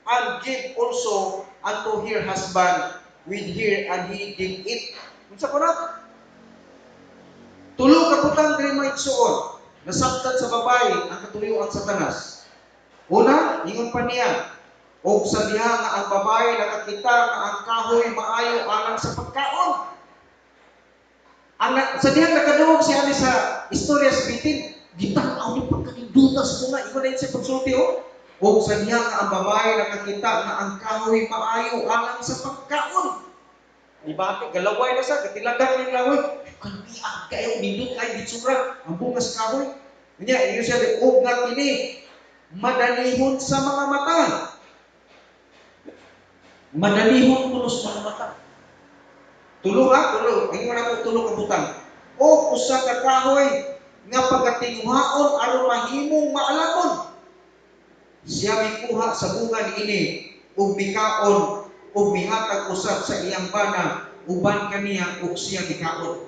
and give also unto her husband with her, and he did eat. Unsa ko na? Tulo ka butang diri mga igsoon, nasabtan sa babae ang katuyuan sa Satanas. Una, ingon pa niya, o sa diha nga ang babae nakakita nga ang kahoy maayo alang sa pagkaon. Sa diha nakaduog siya ni sa istorya sa bitin, gitanaw ni pagkanindutas mo nga, ingon na yun sa pagsulti o. O sa diha nga ang babae nakakita nga ang kahoy maayo alang sa pagkaon. Ibati, galaway na sa, katilagan ng laway. Kanbiang kayo, nindot kayo, bitsura, ang bungas kahoy. Kanya, iyo siya, og nga kini, Madanihon sa mga mata. Madanihon kuno sa mga mata. Tulo. Ingon na po tulo ka butang. O usa ka kahoy nga pagatinguhaon aron mahimong maalamon. Siya mikuha sa bunga niini ug mikaon ug mihatag usab sa iyang bana uban kaniya ug siya mikaon.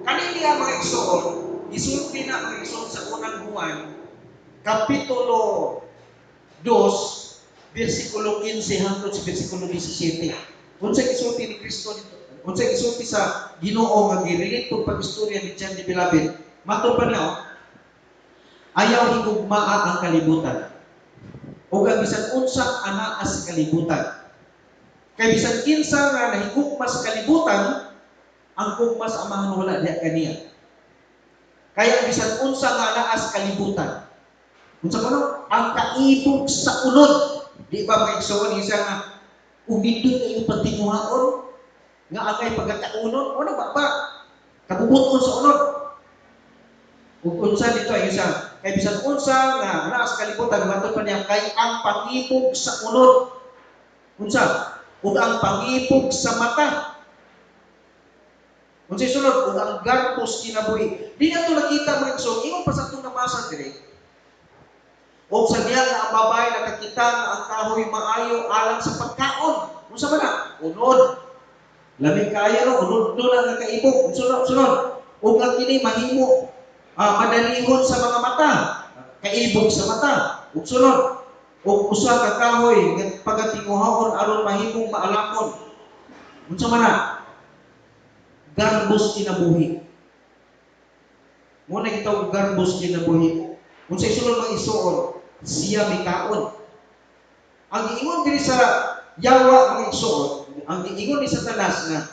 Kani niya mga igsoon, isulti na mga igsoon sa unang Juan kapitulo 2 bersikulo 15 hangtod sa bersikulo 17. Unsay isulti ni Kristo dito? Unsay isulti sa Ginoo nga gi-relate pag pag-istorya ni John the Beloved? Mato pa niya, ayaw higugmaa ang kalibutan. O bisan unsa anaa sa kalibutan. Kay bisan kinsa nga nahigugma sa kalibutan, ang gugma sa amahan wala diha kaniya. Kaya bisan unsa nga anaa sa kalibutan. Unsa kuno? Ang kaibog sa unod. Di ba mga igsoon isa nga umindot kayo patinguhaon nga angay pagkakaunon? Ano ba? Kabubuton sa unod. Ug unsa dito ay isa kay bisan unsa nga anaa sa kalibutan matod pa niya kay ang pangibog sa unod. Unsa? Ug ang pangibog sa mata. Unsay sunod? Ug ang garbos kinabuhi. Di nato nakita mga igsoon, ingon pa sa atong nabasa diri. O sa diya nga ang babae nakakita nga ang kahoy maayo alang sa pagkaon. Unsa ba na? Unod. Lamig kaya no, unod do lang nga kaibog. Sunod. Ug ang kini mahimo madanihon sa mga mata. Kaibog sa mata. Ug sunod. Ug usa ka kahoy nga pagatinguhaon aron mahimong maalamon. Unsa man na? Garbos kinabuhi. Mo na gitawag garbos kinabuhi. Unsay sunod mga isuon? Siya mikaon. Ang giingon diri sa Yawa mga igsoon, ang giingon ni Satanas na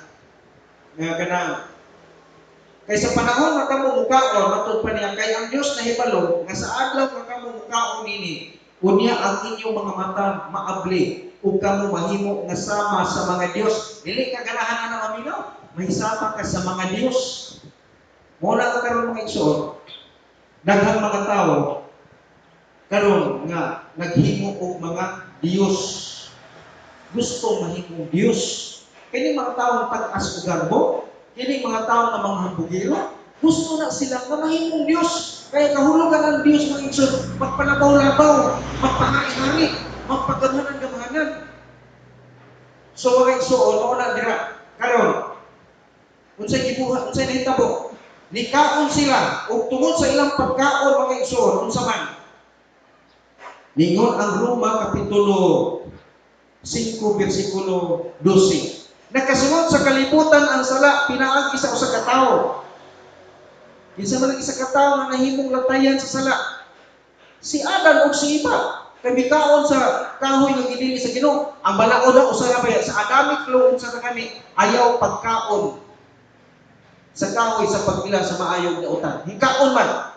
kanang kay sa panahon nga kamo mukaon matud pa niya kay ang Dios nahibalo nga sa adlaw nga kamo mukaon nini unya ang inyong mga mata maabli ug kamo mahimo nga sama sa mga Dios. Dili ka ganahan ana amino, mahisama ka sa mga Dios. Mo na karon mga igsoon, daghang mga tawo karon nga naghimo og mga Dios. Gusto mahimong Dios. Kini mga taong pag-as o garbo, kini mga taong nga mga hambugiro, gusto na sila nga mahimong Dios. Kaya kahulugan ang Dios mga igsoon, magpalabaw-labaw, magpangari-hari, magpagamanan-gamanan. So mga igsoon, mao na dira karon. Unsay gibuhat, unsay nahitabo? Nikaon sila ug tungod sa ilang pagkaon mga igsoon, unsa man? Ningon ang Roma kapitulo 5 bersikulo 12. Nakasunod sa kalibutan ang sala pinaagi sa usa ka tawo. Kinsa man ang isa ka tawo nga nahimong latayan sa sala? Si Adan ug si Eva. Kay bitaon sa kahoy nga gidili sa Ginoo. Ang balaod na usa ra sa Adamic law unsa na kani ayaw pagkaon sa kahoy sa pagila sa maayong dautan. Hikaon man.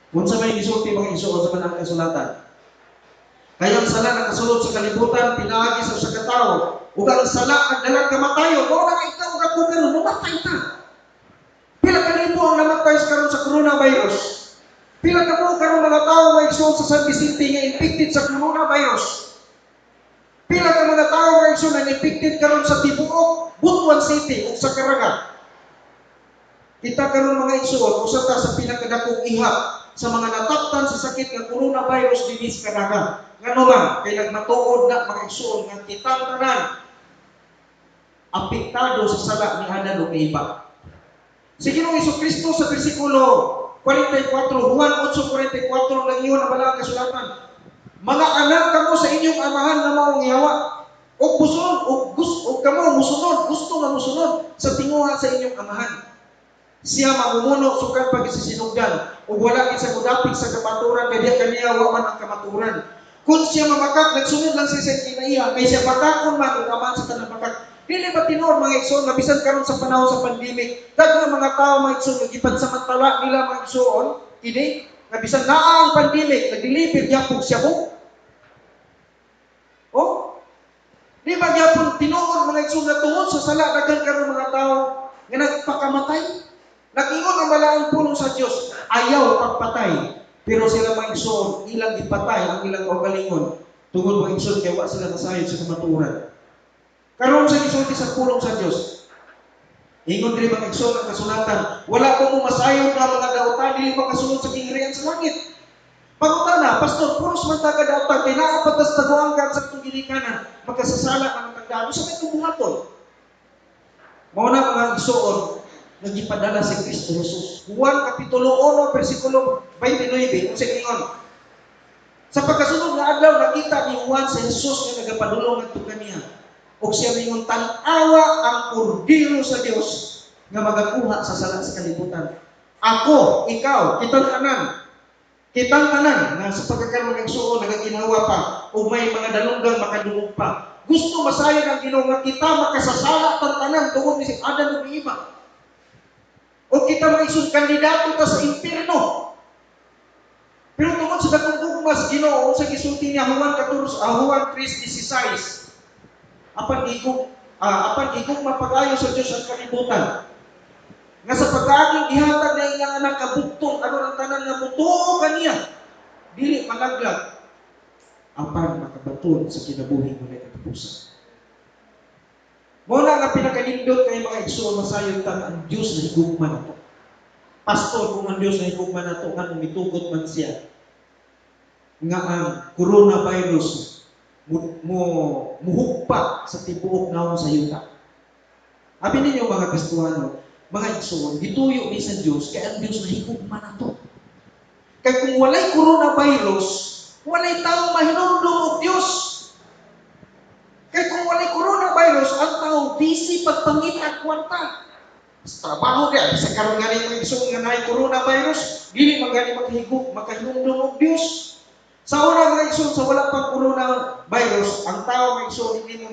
Unsa may gisulti mga igsoon sa manang kasulatan? Kaya ang sala nakasulod sa kalibutan, pinaagi sa usa ka tawo. Ug ang sala nagdalang kamatayon, mao na ikaw ug ako karon mamatay ta. Pila ka libo ang namatay karon sa coronavirus. Pila ka mo karon mga tawo nga igsoon sa San Vicente nga infected sa coronavirus. Pila ka mga tawo nga igsoon na infected karon sa tibuok Butuan City ug sa Caraga. Kita karon mga igsoon usa ta sa pinakadakong ihap sa mga nataktan sa sakit nga coronavirus dinhi sa Caraga. Ngano man kay nagmatuod na mga igsoon nga kitang tanan apektado sa sala ni Adan ug ni Eva. Si Ginoong Hesukristo sa bersikulo 44, Juan 8:44 lang iyon ang balang kasulatan. Mga anak kamo sa inyong amahan nga maong Yawa. Ug musunod ug kamo musunod, gusto nga musunod sa tinguha sa inyong amahan. Siya mamumuno sukad pagsisinugdan ug wala gid sa mudapig sa kamaturan kay kaniya wa man ang kamaturan. Kung siya mamakak nagsunod lang siya sa kinaiya kay siya bakakon man ug aman sa tanang bakak. Dili ba tinuod mga igsoon nga bisan karon sa panahon sa pandemic, daghang mga tao mga igsoon nga gipansamantala nila mga igsoon kini nga bisan naa ang pandemic nagdeliver gyapon siya mo. Oh, di ba gyapon tinuod mga igsoon nga tungod sa sala daghang karon mga tao nga nagpakamatay. Nag-ingon ang balaang pulong sa Dios, ayaw pagpatay, Pero sila maigsoon, ilang ipatay ang ilang kaugalingon tungod maigsoon kay wa sila nasayod sa kamatuoran. Karon sa gisulti sa pulong sa Dios, ingon diri mga igsoon ang kasulatan, wala ko mo masayon nga mga dautan dili makasulod sa kingharian sa langit. Pangutana, pastor, puros man taga dautan kay naa patas taguanggan sa atong ginikanan, magkasasala ang tagdaan. Sa may tubuhaton. Mao na mga igsoon nagipadala si Kristo Jesus. Juan kapitulo 1 bersikulo 29 unsa ingon? Sa pagkasunod nga adlaw nakita ni Juan si Jesus nga nagapadulong ngadto kaniya. O siya mingon tan-awa ang kordero sa Dios nga magakuha sa sala sa kalibutan. Ako, ikaw, kitang tanan na sa pagkakaroon ng igsoon nagaginawa pa o may mga dalunggang makadungog pa. Gusto masayon ang Ginoo nga kita makasasala tan tanan tungod ni Adan ug Eva. O kita maisud kandidato ta sa impierno. Pero tungod sa dakong gugmas Ginoo sa gisulti niya Juan 3:16 apan igong mapagayo sa Dios ang kalibutan nga sa pag-aging ihatag na iyang anak kabugtong aron ang tanan nga mutuo kaniya dili malaglag apan makabaton sa kinabuhi ngunit katapusan. Mo na nga pinakanindot kay mga igsoon masayon ta ang Dios na higugma nato. Pastor, kung ang Dios na higugma nato kan mitugot man siya nga ang coronavirus muhugpa sa tibuok naon sa yuta. Abi ninyo mga Kristiyano, mga igsoon, gituyo ni sa Dios kay ang Dios nahigugma nato. Kay kung walay coronavirus, walay tao mahinumdum og Dios. Kay kung walay coronavirus, ang tao busy pagpangita kwarta. Sa trabaho kaya sa karon nga mga igsoon nga naay coronavirus, dili magani makahinumdum og Dios. Sa una mga igsoon sa wala pang coronavirus, ang tao mga igsoon hindi mo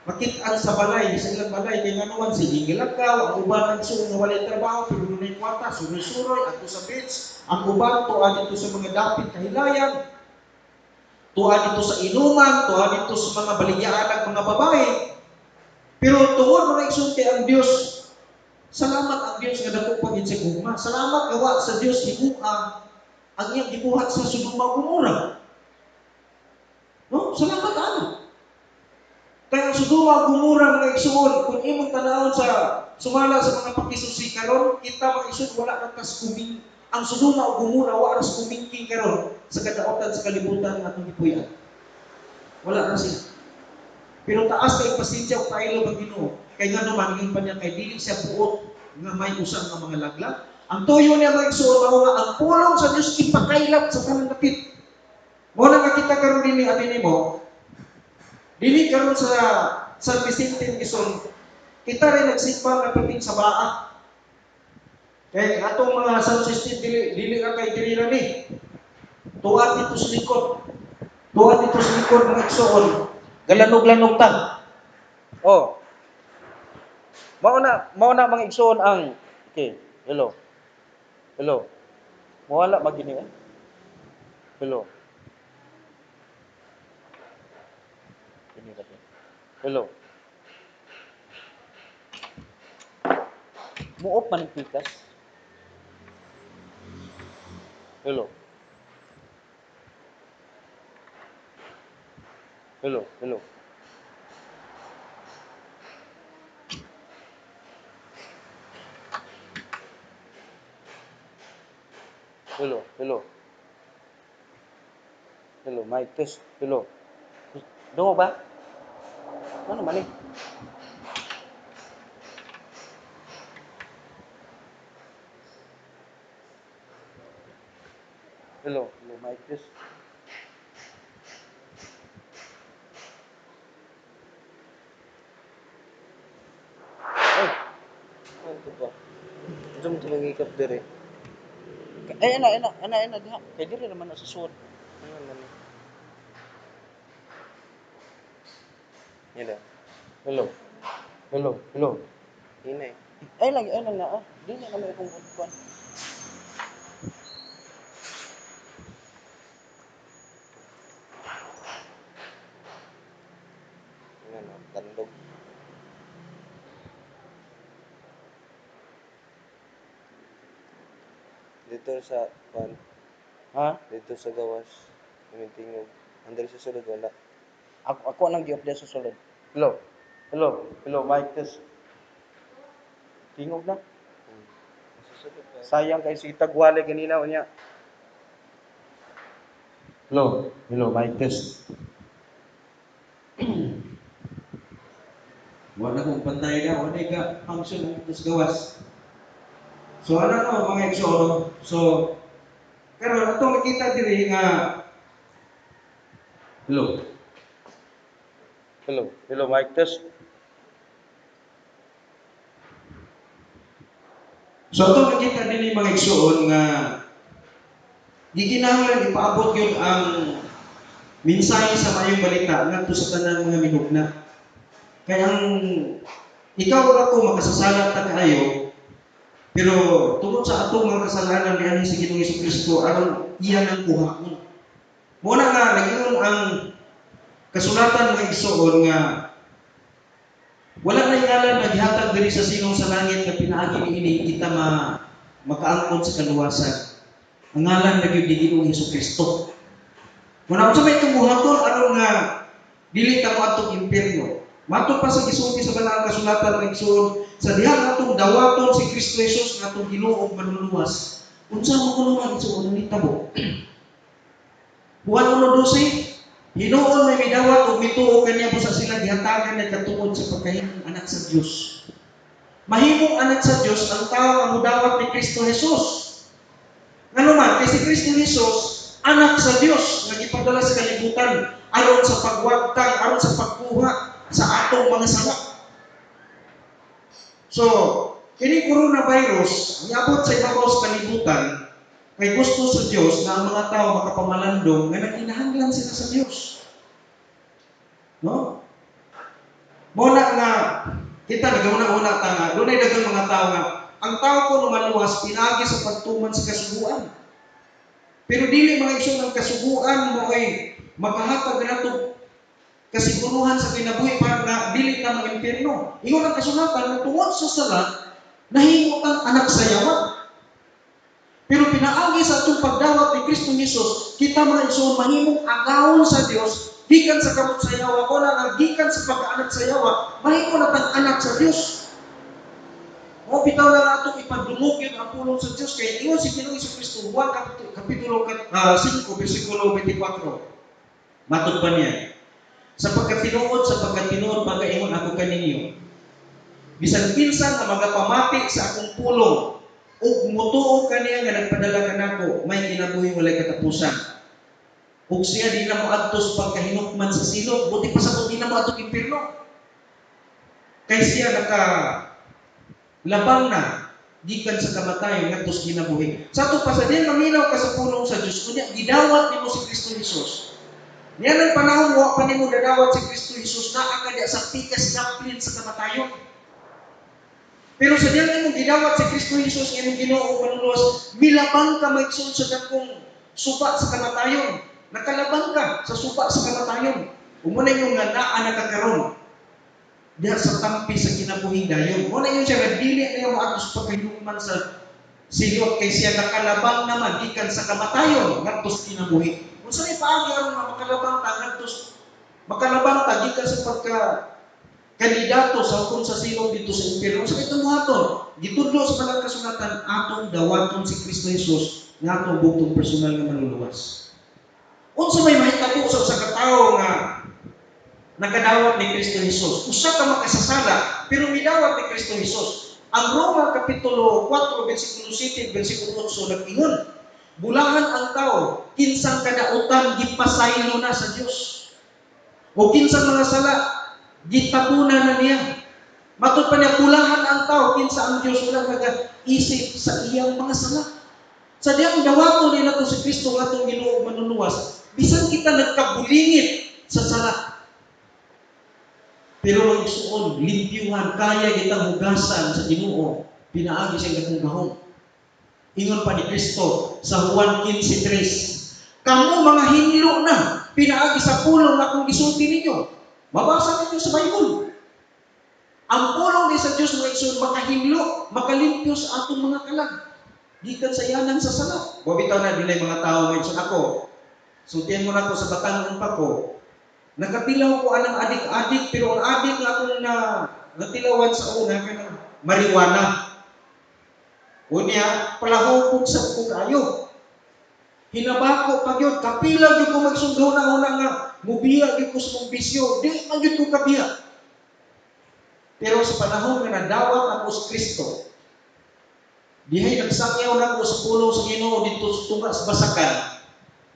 makit-an sa balay, sa ilang balay, kaya nga naman sige gilagaw, ang uban ng igsoon nga walay trabaho, pero dunay kwarta, suroy-suroy, ato sa beach, ang uban tuwa dito sa mga dapit kahilayan, tuwa dito sa inuman, tuwa dito sa mga baligyaan ng mga babae. Pero tungod mga igsoon kay ang Dios, salamat ang Dios nga dako pagin sa gugma. Salamat gawa sa Dios hibuha ang iyang gibuhat sa Sodoma Gomora. No? Salamat ana. Kaya ang Sodoma Gomora mga igsoon, kung imong tanawon sa sumala sa mga pakisusi karon, kita mga igsoon wala nang tas kuming ang Sodoma Gomora wa ras kumingking karon sa kadaotan sa kalibutan nga atong gipuy-an. Wala ra sila. Pero taas kay pasensya ug pailo ang Ginoo. Kay nga naman ingon pa niya kay dili siya puot nga may usa nga mga laglag. Ang tuyo niya mga igsoon mao nga ang pulong sa Dios ipakailap sa tanang dapit. Mo na makita karon dinhi abi nimo. Dili karon sa San Vicente Quezon, kita rin nagsimba nga piting sa baa. Kay atong mga sound system dili ra kay diri ra ni. Tuwa dito sa likod. Tuwa dito sa likod mga igsoon. Galanog-lanog ta. Oh, mao na mga igsoon ang okay, hello. Hello. Mawala magini eh. Hello. Ini kasi. Hello. Muop man ang pikas. Hello. Hello. Hello. Hello. Hello. Hello. Mic test. Hello. Dungo ba? Ano man eh? Hello. Hello. Mic test. Ay. Ano ito ba? Diyan mo mangikap dire. Ay, ana, diha. Kay dire naman na susuot. Ano man eh? Hello. Hello. Hello. Hello. Ina eh. Ay lang na ah. Di na naman akong kuan. Ano, tandog. Dito sa kuan.
Ha?
Dito sa gawas. Tingog. Andali sa sulod wala.
Ako nang gi-update sa sulod. Hello. Hello. Hello, mic test. Tingog na.
Sa sulod ba?
Sayang kay si Tagwale ganina unya. Hello. Hello, mic test.
Wala kong pantay na, wala ka function ng ito sa gawas. So ano no, mga igsoon, so karon ato makita diri nga hello.
Hello. Hello, mic test.
So ato makita diri mga igsoon nga gikinahanglan ipaabot yun ang mensahe sa mayong balita ngadto sa tanang mga minugna. Kaya ang ikaw ug ako makasasala ta kaayo, pero tungod sa atong mga kasalanan niani sa Ginoong Jesucristo aron iya nang kuhaon. Muna nga nagingon ang kasulatan mga igsoon nga wala na ngalan na gihatag diri sa sinong sa langit na pinaagi niini kita makaangkon sa kaluwasan. Ang ngalan na gyud ni Ginoong Jesucristo. Muna unsa may tumuhaton aron nga dili ta moadtong impierno. Mato pa sa gisulti sa banal nga kasulatan nga igsoon sa diha natong dawaton si Kristo Jesus nga atong Ginoo ug manluluwas. Unsa mo kuno nga igsoon ni tabo? Juan 1:12 Hinuon may midawat ug mituo kaniya busa sila gihatagan na katungod sa pagkahimong anak sa Dios. Mahimong anak sa Dios ang tao nga mudawat ni Kristo Jesus. Ngano man kay si Kristo Jesus anak sa Dios nga gipadala sa kalibutan aron sa pagwagtang, aron sa pagkuha sa atong mga sala. So, kini coronavirus niabot sa ibabaw sa kalibutan kay gusto sa Dios na ang mga tao makapamalandong nga nagkinahanglan sila sa Dios. No? Muna nga kita nagauna-una ta nga dunay daghang mga tao nga ang tao ko lumaluwas pinagi sa pagtuman sa kasuguan. Pero dili mga igsoon ang kasuguan mo ay maghahatag nato kasiguruhan sa kinabuhi para nga dili ta mag-impierno. Ingon ang kasulatan nga tungod sa sala nahimo kang anak sa yawa. Pero pinaagi sa atong pagdawat ni Kristo Jesus, kita mga igsoon mahimong agawon sa Dios gikan sa kamot sa yawa ko na gikan sa pagkaanak sa yawa, mahimo na tang anak sa Dios. Mo bitaw na nato ipadungog yun ang pulong sa Dios kay ingon si Ginoong Jesucristo Juan kapitulo 5 bersikulo 24. Matod pa niya. Sapagkat tinuod pagaingon ako kaninyo. Bisan kinsa nga magapamati sa akong pulong ug mutuo kaniya nga nagpadala kanako may kinabuhi walay katapusan. Ug siya di na moadto sa pagkahinukman sa silog, buti pa sa di na moadto impierno. Kay siya labang na gikan sa kamatayon ngadto sa kinabuhi. Sa ato pa sa diyan maminaw ka sa pulong sa Dios kunya gidawat nimo si Kristo Jesus. Niya ang panahon wa pa nimo dadawat si Kristo Jesus naa ka diya sa pikas daplin sa kamatayon. Pero sa diyan imong gidawat si Kristo Jesus imong Ginoo manlulos, milabang ka maigsoon sa dakong suba sa kamatayon. Nakalabang ka sa suba sa kamatayon. Umuna yung nga naa nakakaroon diha sa tampi sa kinabuhing dayon. Muna yun siya nga dili niya maatos pagkayuman sa silot kay siya nakalabang naman gikan sa kamatayon ngadto sa kinabuhi. Unsa may paagi aron nga makalabang ta gikan sa pagka kandidato sa hukom sa silong dito sa impierno. Sa itong buhaton, gitudlo sa banal kasulatan atong dawaton si Kristo Jesus nga atong butong personal nga manluluwas. Unsa may mahitabo sa usa ka tawo nga nakadawat ni Kristo Jesus? Usa ka makasasala pero midawat ni Kristo Jesus. Ang Roma kapitulo 4 bersikulo 7 bersikulo 8 nag-ingon, bulahan ang tao kinsang kadautan gipasaylo na sa Dios. O kinsang mga sala gitabunan na niya. Matod pa niya, bulahan ang tao kinsa ang Dios wala nag-isip sa iyang mga sala. Sa diyang dawato nila to si Kristo nga itong Ginoo manluluwas, bisan kita nagkabulingit sa sala. Pero ang suon, limpyuhan, kaya kitang hugasan sa Ginoo, pinaagi siyang gahong-gahong. Ingon pa ni Kristo sa Juan 15:3, kamu mga hinlo na, pinaagi sa pulong na kung gisulti ninyo. Mabasa ninyo sa Bible. Ang pulong ni sa Diyos mga igsoon, makahinlo, makalimpyo sa atong mga kalag. gikan sa yanan sa sala. Wa bitaw na dunay mga tao may ako. Sultihan mo na ko sa batanon pa ko. Nakatilaw ko anang adik-adik pero ang adik nga akong natilawan sa una kanang marijuana. Unya palahupog sa ko kayo. Hinabako pa gyud kapila gyud ko magsundo na una nga mubiya gyud ko sa mong bisyo. Di man gyud ko kabiya. Pero sa panahon nga nadawat ako sa Kristo, dihay nagsangyaw na ko sa pulong sa Ginoo dito sa tunga sa basakan.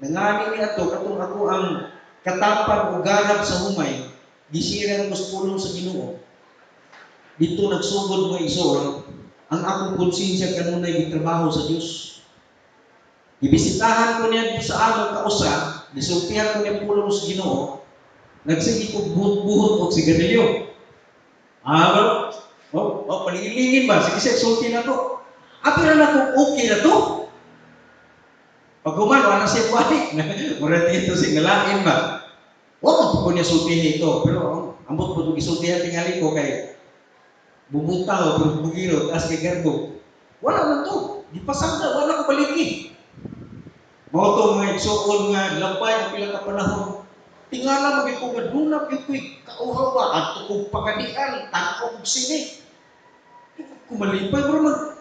Nangani ni ato katong ako ang katapang o garab sa humay, gisiran ko sa pulong sa Ginoo. Dito nagsugod mo igsoon, ang akong konsensya kanunay gitrabaho sa Dios. Ibisitahan ko niya sa among kausa, gisultihan ko niya pulong sa Ginoo, nagsigi ko buhot-buhot og sigarilyo. Palilingin ba? Sige siya, sulti na to. Apira na kung okay na to. Pag kumano, ano siya balik? Murati ito singalain ba? Huwag ko niya sultihin ito. Pero ambot po itong isultihan tingali ko kay bumutaw, pero bugiro, taas kay garbo. Wala na to. Di pasagda, wala ko baliki. Mga ito mga igsoon nga, lampay ang pila ka panahon. Tingala maging ko madunap yung kuy kauhawa at kung pakadian, tanaw kong sini. Kumalipay, bro man.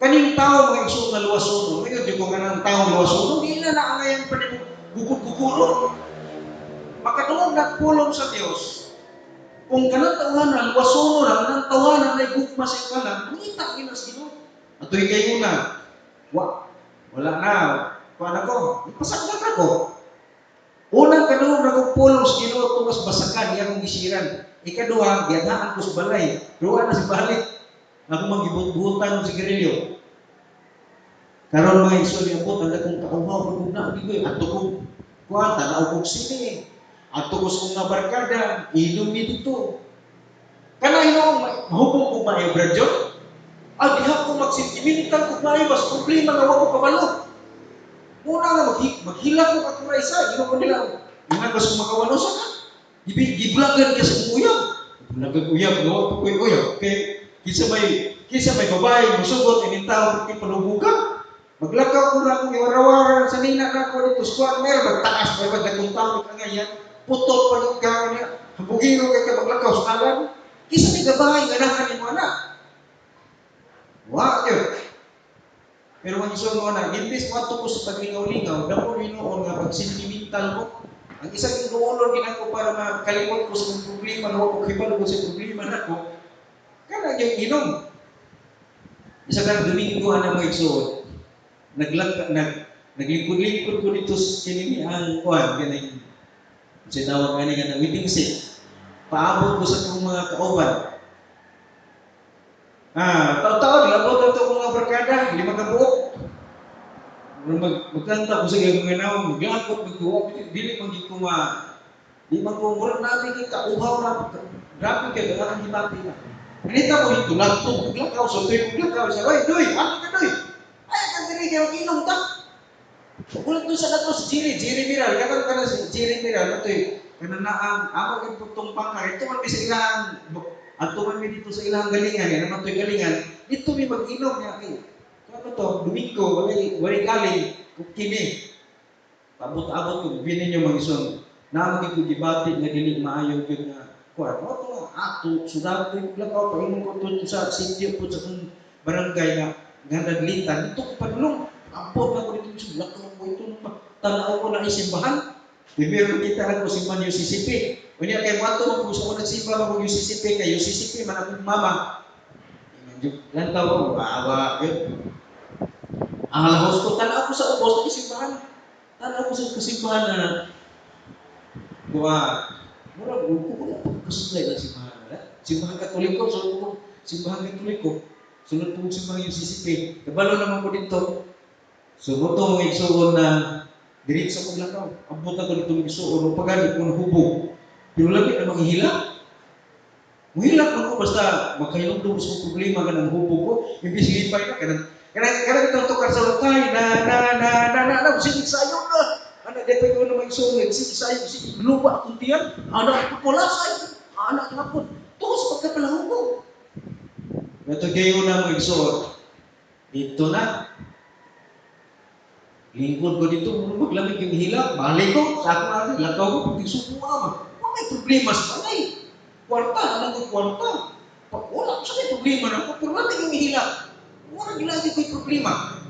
Kaning tao mga igsoon na luwasono, ngayon di ko nga ng tao luwasono, hindi na naangayan pa rin gugod-guguro. Makatuong nagpulong sa Diyos, kung kanang tawanan, luwasono lang, kanang tawanan na igugma sa ikalan, mangita kinas Ginoo. At ito'y kayo na, wala na, paano ko, ipasagdan ako. Unang kanuog na kong pulong sa Ginoo tungas basakan, iya kong gisiran. Ikaduha, giyanaan ko sa balay. Duha na si balik. Ako magibut-butan sa sigarilyo. Karon mga igsoon yung abot, ang akong kauhaw, pagkuna, ato kong kuhan, tanaw kong sini. Ato ko sa mga barkada, ilong ni dito. Kanay no, mahubog ko ba yung bradyo? Diha ko magsentimental ko ba yung mas problema nga wako kabalo. Muna nga maghilak ko ako na isa, hindi ko nila. Inagos ko makawalo sa ka. Giblagan ka sa uyab. Giblagan uyab, gawa ko yung uyab. Okay? Kisa may babae, musugot, inintawag ko panubugan. Maglakaw ko na akong iwarawara sa nina na ako dito. Squad, meron magtaas, may magdakuntawag ka ngayon. Putol pa yung gawin niya. Hambugino ka maglakaw sa kalan. Kisa may gabahay, ganahan ni mo anak. Yun. Pero ang isang mga na, imbis mo ato ko sa paglingaw-lingaw, damo Ginoo nga pag-sentimental ko. Ang isang inuulor ginako para makalimot ko sa mga problema, na ako kibalo ko sa problema na ko, kana yung inom. Isa ka Domingo na mga igsoon, naglingkod-lingkod ko dito sa kinini ang kuhan, ganyan. Kasi tawag nga na waiting seat. Paabot ko sa kong mga kauban. Taon-taon, labot ito mga barkada, 5 ka buok. Magkanta ko sa mga naon, maglakot, magkuha, dili magiging di man ko murag natin yung kauhaw na, grabe kayo, ang hibati na. Ganita ko ito, lagtog, maglakaw, so tuwing maglakaw, siya, doy, ano ka doy? Ay, kang diri, kayo inom ka. Kulit doon sa nato si Jerry Miral, kakang ka na si Jerry Miral, ito kananaang, amag yung putong pangkar, ito man sa ilang, at tuman mi dito sa ilang galingan, yan naman ito'y galingan, dito mi mag-inom niya kayo. Ano to, Domingo, walay galing, kukini. Abot-abot ko, binin niyo mga ison, namagin ko gibati na dili maayaw ko nga, kuwan, ito nga, ato, sudat ko yung lakaw, painom ko ito sa sityo po sa kong barangay nga naglitan, ito ko panulong, abot na ko dito sa lakaw ko ito, tanaw ko na isimbahan. Meron kita ako simbahan UCCP. Unya kay mato mo sa unang simbahan mo UCCP kay UCCP man akong mama. Lantaw ko, awa yun. Ang halahos ko, tanaw ko sa ubos ng simbahan. Tanaw ko sa simbahan na murag ko kasuslay ng simbahan. Simbahan Katoliko, sunod ko simbahan Katoliko. Sunod ko simbahan UCCP. Kabalo naman ko dito. Sunod ko mga igsoon na diretso ko lang daw. Abot na ko dito ng igsoon. Pagani ko nahubog. Pero labi na manghihilak. Muhilak man ko basta magkayong sa problema ka ng hubog ko. Imbis lipay na. Kanang itong tukar sa lukay na sinig sayo na. Anak depay ko naman igsoon. Sinig sayo. Sinig lupa akong tiyan. Anak ko pula sayo. Anak nga po. Tuos pagkapalahubog. Ito gayon na mga igsoon. Dito na, lingkod ko dito, maglamig yung hilak, balik ko, sa akong ari, lakaw ko, pag subuha man. May problema sa balay. Kwarta, alam ko kwarta. Pag wala, sa may problema na ako, pero lamig yung hilak. Wala gilagi ko'y problema.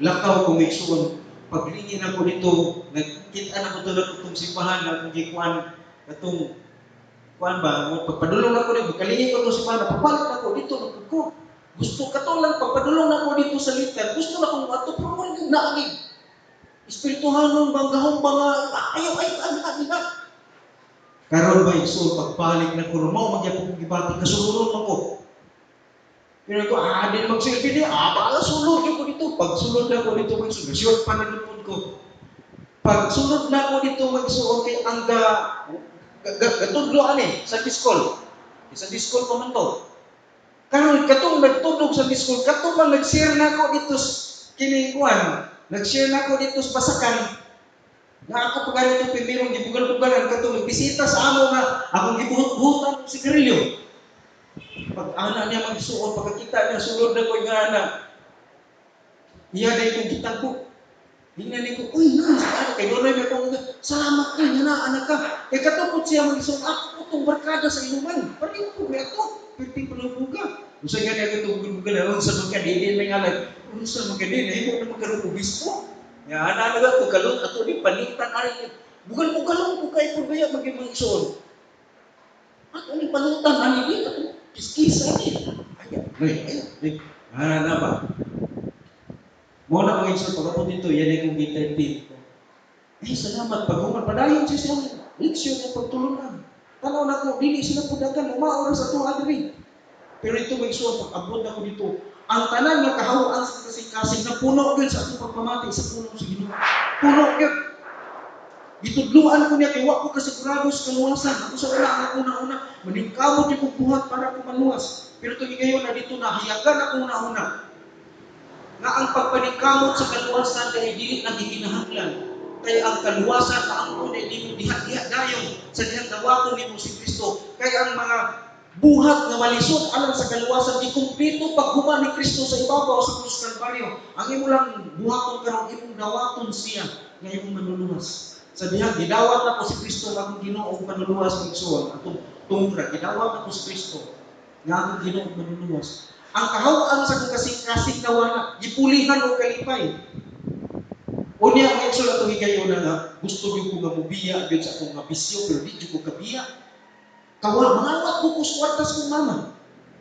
Lakaw ko may suon. Paglingin ako dito, nagkita na ko ito na itong simbahan na itong gikuan, itong kuan ba, pagpadulong ako dito, kalingin ko itong simbahan, pagpalit na ako dito, napag ko. Gusto ka to lang, pagpadulong na ako dito sa litan, gusto na akong ato, pero wala yung naagig. Espirituhan ng banggahong mga, ayaw, agad. Karon ba iso, pagbalik na ko, mo magyapong gibati, kasulurong ako. Pero ko, din magsilbi niya, bala sulod ako dito. Pag sulod na ako dito, short pa na lupod ko. Pag sulod na ako dito, magsuot kay ang gatudloan sa diskol. Sa diskol pa man to. Karon katong nagtudlog sa diskol, katong man nag-share na ako dito kinikuan. Nag-share na ako dito sa Basakan. Na ako pag ganito pimirong gibugal-bugalan katong nagbisita sa amo nga akong gibuhut-buhutan ng sigarilyo. Pag ana niya magsuot, pagkakita niya sulod na ko nga ana. Iya day kong gitagpo. Hingnan ko, uy, kay doon na ko, salamat ka, nga anak ka. Kay katapot siya mag-isuot, ako itong barkada sa inuman. Pareho ko, may ato, perting panubuga. Usa nga niya itong bugal-bugalan, sa magkadidin, may ngalag, sa magkadidin, ay mo na magkaroon obispo. Ya, anak na ito, kalon, ato ni palitan, ay, bugal-bugalong ko kayo po kaya maging mag-isuot. Ato ni palutan, ani din, ato, kiskisa ni. Ay, na ba? Muna mga iso, pagkapon dito, yan ay kong entertain ko. Salamat, pag-uman, padayon siya siya, leksyon ng pagtulungan. Tanaw na ko, dili sila pudagan, umaura sa tuwa rin. Pero ito may iso, pag-abot na ko dito, ang tanan nga kahawaan sa kasing-kasing na puno yun sa akong pagpamati sa puno sa Ginoo. Puno yun. Gitudluan ko niya, kaya wak ko kasigurado sa kaluwasan. Ako sa una, maningkamot yung buhat para ako maluwas. Pero ito ngayon na dito na, hayagan ako una. Na ang pagpaningkamot sa kaluwasan dahil dili na gikinahanglan. Kaya ang kaluwasan na ang unay di mo diha-diha dayon sa dihang dawaton nimo si Kristo. Kaya ang mga buhat nga malisod alang sa kaluwasan di kumpleto paghuman ni Kristo sa ibabaw sa krus Kalbaryo. Ang imo lang buhaton karon imong dawaton siya nga imong manluluwas. Sa dihang gidawat na ko si Kristo nga akong Ginoo og manluluwas ng igsoon. Atong tungra gidawat na ko si Kristo nga akong Ginoo og manluluwas. Ang kahawaan sa kong kasing-kasing na wala, gipulihan o kalipay. Unya ang igsoon atong higayon na nga, gusto niyo ko nga mubiya gyud sa akong bisyo pero di ko kabiya. Kawa, mangawat ko sa kwarta sa kong mama.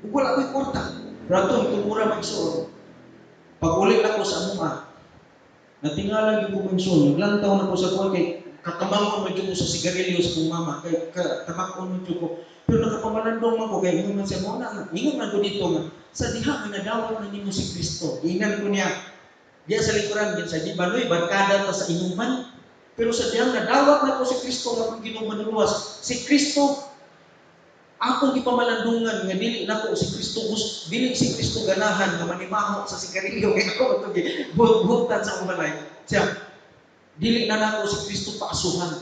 Ug wala ko'y kwarta. Pero atong tumura magsuon. Pag ulit ako sa amuma, natingala gyud ko magsuon, naglantaw na ko sa kuwan kay katamangkon man gyud ko sa sigarilyo sa kong mama, kay katamangkon man gyud ko. Pero nakapamalandong man ko kay ingon man siya mo na, ingon man ko dito nga, sa diha nga nadawat na nimo si Kristo. Ingnan ko niya, diya sa likuran, diya sa Banoy, barkada ta sa inuman. Pero sa diha nadawat na ko si Kristo nga akong Ginoo manluwas. Si Kristo akong gipamalandungan nga dili nako si Kristo dili si Kristo ganahan nga manimaho sa sigarilyo kay ako ito buhat-buhatan sa umalay. Siya dili na nako si Kristo paasuhan.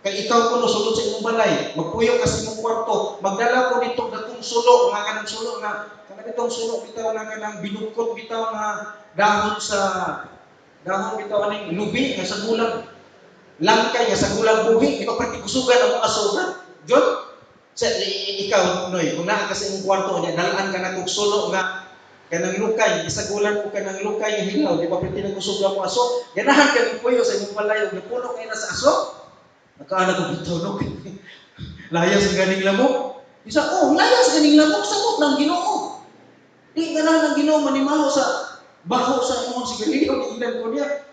Kay ikaw kuno sulod sa imong balay, magpuyo ka sa imong kwarto, magdala ko dito datong sulo nga kanang sulo nga kanang sulo bitaw nga kanang binukot bitaw nga dahon bitaw aning lubi nga sa gulang langkay nga sa gulang buhi, ikaw pati kusugan ang asuhan. Diyon sa ikaw noy kung naa ka sa imong kwarto nya dalaan ka na kog sulo nga kanang lukay isagulan ko kanang lukay nga hilaw di ba pati nagusog mo aso ganahan ka ng puyo sa imong balay ug napuno kay na sa aso nakaana ko bitunog layas ang ganing lamok isa layas ganing lamok sabot ng Ginoo di ganahan ng Ginoo manimaho sa baho sa imong sigarilyo giilan ko niya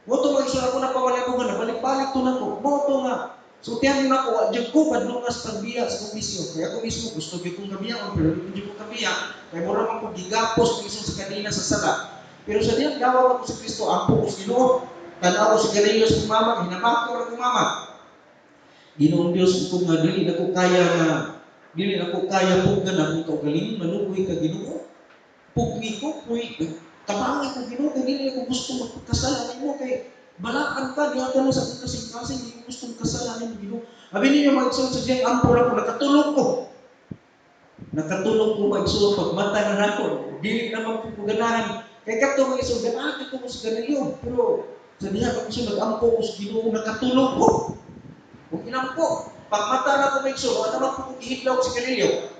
mo to mag-isura ko na pawalaguhan na balik-balik to nako mo to nga so, tiyan mo na ko, diyan ko padlungas pagbiya sa komisyo. Kaya ako mismo gusto ko kong kabiya, pero hindi ko kabiya. Kaya mo naman ko gigapos ng isang sa kanila sa sala. Pero sa diyan, dawa ako sa Kristo, ampo ko sa Ginoo. Tanaw ko sa Galileo sa kong mama, hinamako ko na kong mama. Ginoong Diyos ko nga, dili na ko kaya puggan na kung kaugalingon, malugoy ka Ginoo. Pugni ko, tabangi ko Ginoo, kaya dili ko gusto magpagkasala mo kay balaan ka, di ata na sa kasing-kasing, hindi ko gustong kasalanan ng Ginoo. Abi ninyo mag-igsoon sa diyang ampo na ko, nakatulog ko. Nakatulog ko mag-igsoon, pagmata na ako. Dili naman ko ganahan, Kay kadto mga igsoon ganahan ko sa ganilyo, pero sa diha mga igsoon nag-ampo ko sa Ginoo nakatulog ko. Kung inampo, pagmata na ko mga igsoon, ano man ko gihidlaw sa ganilyo.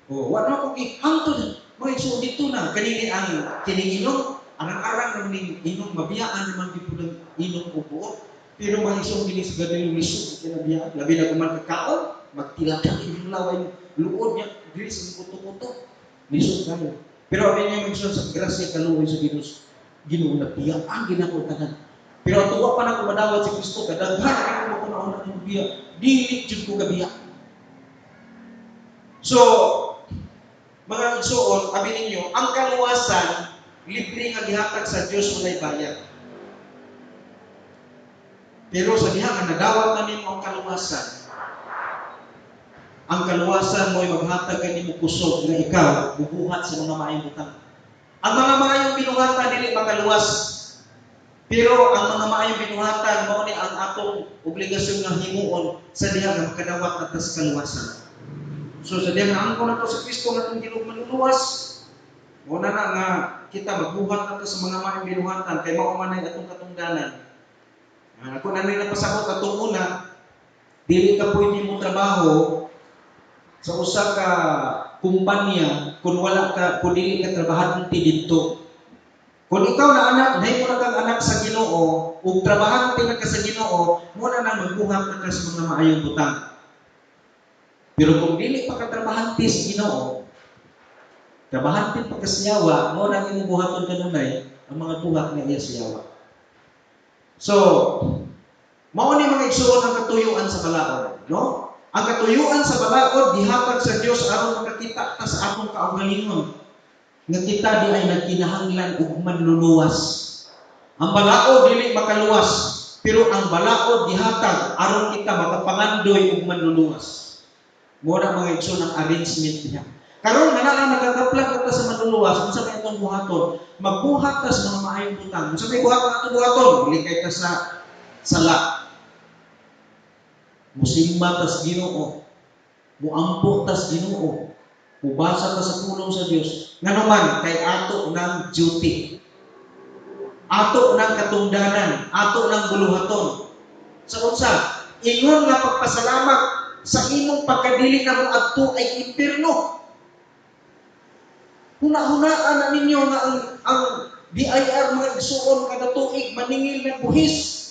Wala ko hangtod mga igsoon dito na kanini ang kiniinom, arang-arang naman ning inom mabiyaan naman di pud inom ko po. Pero mga igsoon kini sa ganilyo lisod kinabiyaan, labi na kuman kakaon, magtilakan yung laway luod niya diri sa kuto-kuto. Lisod kayo. Pero abi niya magsun sa grasya kaluoy sa Ginoo na biya ang ginako tanan. Pero ang tuwa pa na ko madawat si Kristo kadaghan ang ko na ng biya. Dili jud ko kabiya. So, mga igsoon, abi ninyo, ang kaluwasan libre nga gihatag sa Dios walay bayad. Pero sa diha nga nadawat na nimo ang kaluwasan mo'y maghatag kanimo kusog nga ikaw bubuhat sa mga maayong butang. Ang mga maayong binuhatan dili makaluwas. Pero ang mga maayong binuhatan mao ni ang atong obligasyon nga himuon sa diha nga makadawat nato sa kaluwasan. So sa diha nga angkon nato sa Kristo nga atong Ginoo manluwas, mao na nga kita magbuhat nato sa mga maayong binuhatan kay mao man ay atong katungdanan. Ako na napasabot atong una, dili ka pwede mo trabaho sa usa ka kumpanya kung dili ka trabahan didto. Kung ikaw na anak, nahimo na kang anak sa Ginoo, ug trabahan ka sa Ginoo, mo na nang magbuhat na ka sa mga maayong butang. Pero kung dili pa ka trabahante sa Ginoo, trabahante pa ka sa yawa, mo na imong buhaton kanunay ang mga buhat nga iya sa yawa. So, mao ni mga igsoon ang katuyuan sa balaod, no? Ang katuyuan sa balaod gihatag sa Dios aron makakita ta sa atong kaugalingon nga kita di ay nagkinahanglan og manluluwas. Ang balaod dili makaluwas, pero ang balaod gihatag aron kita makapangandoy og manluluwas. Mo na mga igsoon ang arrangement niya. Karon nga na nagakaplag ta sa manluluwas, unsa may atong buhaton? Magbuhat ta sa mga maayong butang. Unsa may buhaton? Dili kay ta sa sala. Musimba tas Ginoo, muampo tas Ginoo, mubasa ta sa pulong sa Dios. Nganuman kay ato ng duty, ato ng katungdanan, ato ng buluhaton. Sa unsa? Ingon nga pagpasalamat sa imong pagkadili na mo adto ay impierno. Huna-hunaan na ninyo nga ang BIR mga igsuon kada tuig maningil ng buhis.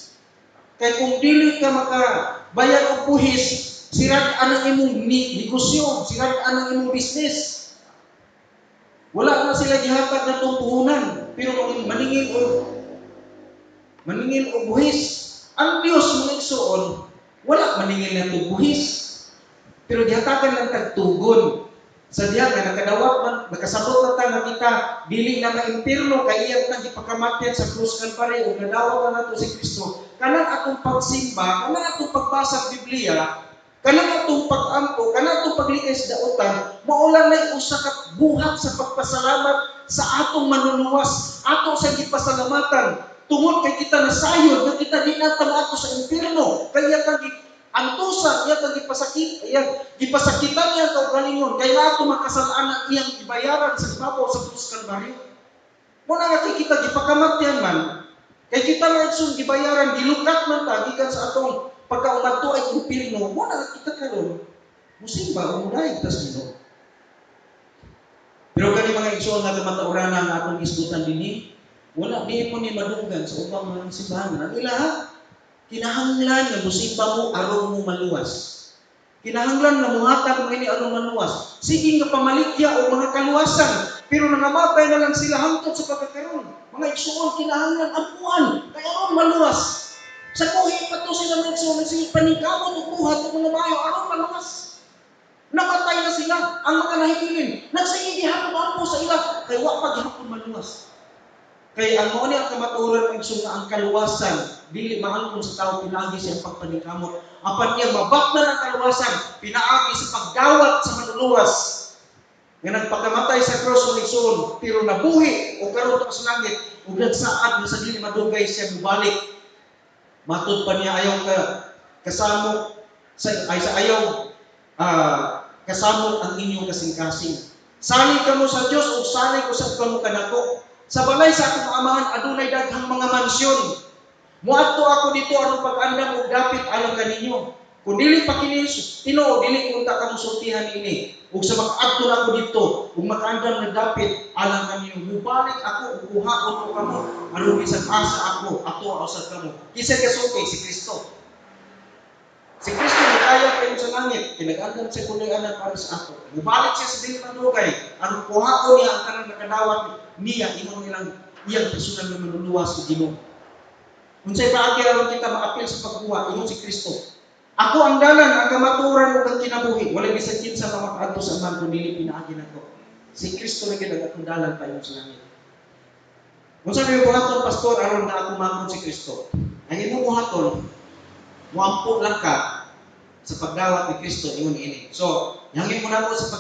Kay kung dili ka makabayad og buhis, sirad-an ang imong negosyo, sirad-an ang imong business. Wala na sila gihatag na puhunan, pero maningil og buhis. Ang Dios mga igsuon, wala maningil na og buhis. Pero gihatagan lang tagtugon. Sa diha nga nakadawat man, nakasabot na ta nga kita dili na maimpirno kay iyang tang ipakamatyan sa krus Kalbaryo ug nadawat na nato si Kristo. Kanang atong pagsimba, kanang atong pagbasa sa Biblia, kanang atong pagampo, kanang atong paglikay sa daotan, maulan na usa ka buhat sa pagpasalamat sa atong manluluwas, ato sa gipasalamatan. Tungod kay kita nasayod nga kita di na tamato sa impierno, kaya kang antusa iya kang gipasakitan niya kaugalingon kay ato makasalaan iyang gibayaran sa ibabaw sa krus Kalbaryo. Mo na nga kita gipakamatyan man, kay kita man sun gibayaran gilukat man ta gikan sa atong pagkaumadto ay impierno. Mo na kita karon musimba o muday tas Ginoo. Pero kani mga igsoon nga matauran ang atong isgutan dinhi, wala di mo ni madunggan sa ubang mga simbahan. Ang ilaha kinahanglan nga musimba mo aron mo maluwas. Kinahanglan nga muhatag mo ini aron maluwas. Sige nga pamaligya o mga kaluwasan, pero nangamatay na lang sila hangtod sa pagkakaroon. Mga igsoon kinahanglan ampuan kay aron maluwas. Sa kuhi pa to sila mga igsoon sige paningkamot og buhat og mga maayo aron maluwas. Namatay na sila ang mga nahimilin. Nagsige gihapon ampo sa ila kay wa pa gihapon maluwas. Kay ang mao ni ang kamatuoran ng nga ang kaluwasan dili maangkon sa tao pinaagi sa pagpaningkamot. Apan niya mabakdan ang kaluwasan pinaagi sa pagdawat sa manluluwas. Nga nagpakamatay sa cross ng igsoon pero nabuhi o karon sa langit ug nagsaad sa dili madugay siya mubalik. Matud pa niya ayaw kasamo sa ayaw kasamo ang inyong kasing-kasing. Salig kamo sa Dios ug salig usab kamo kanako. Sa balay sa akong amahan adunay daghang mga mansyon. Muadto ako dito aron pag-andam og dapit alang kaninyo. Kung dili pa kini Tinoo dili ko unta kamo sultihan ini. Ug sa makaadto na ako dito ug makaandam na dapit alang kaninyo. Mubalik ako ug kuhaon ko kamo aron bisan asa ako ato usab kamo. Kisa kasulti si Kristo. Si Kristo nakaya kayo sa langit, kinag-andam sa kulianan para sa ato. Mubalik siya sa dili manugay, aron kuhaon niya ang tanang nakadawat niya imong iyang personal na manuluwas sa Ginoo. Unsay paagi aron kita maapil sa pagkuha ingon si Kristo. Ako ang dalan, ang kamaturan ug ang kinabuhi. Wala bisan kinsa makaadto sa man kun dili pinaagi nako. Si Kristo ra gid ang atong dalan payon sa langit. Unsa may buhaton pastor aron na ako makon si Kristo? Ang imong buhaton, muampo lang ka sa pagdawat ni Kristo ingon ini. So, hangin mo na mo sa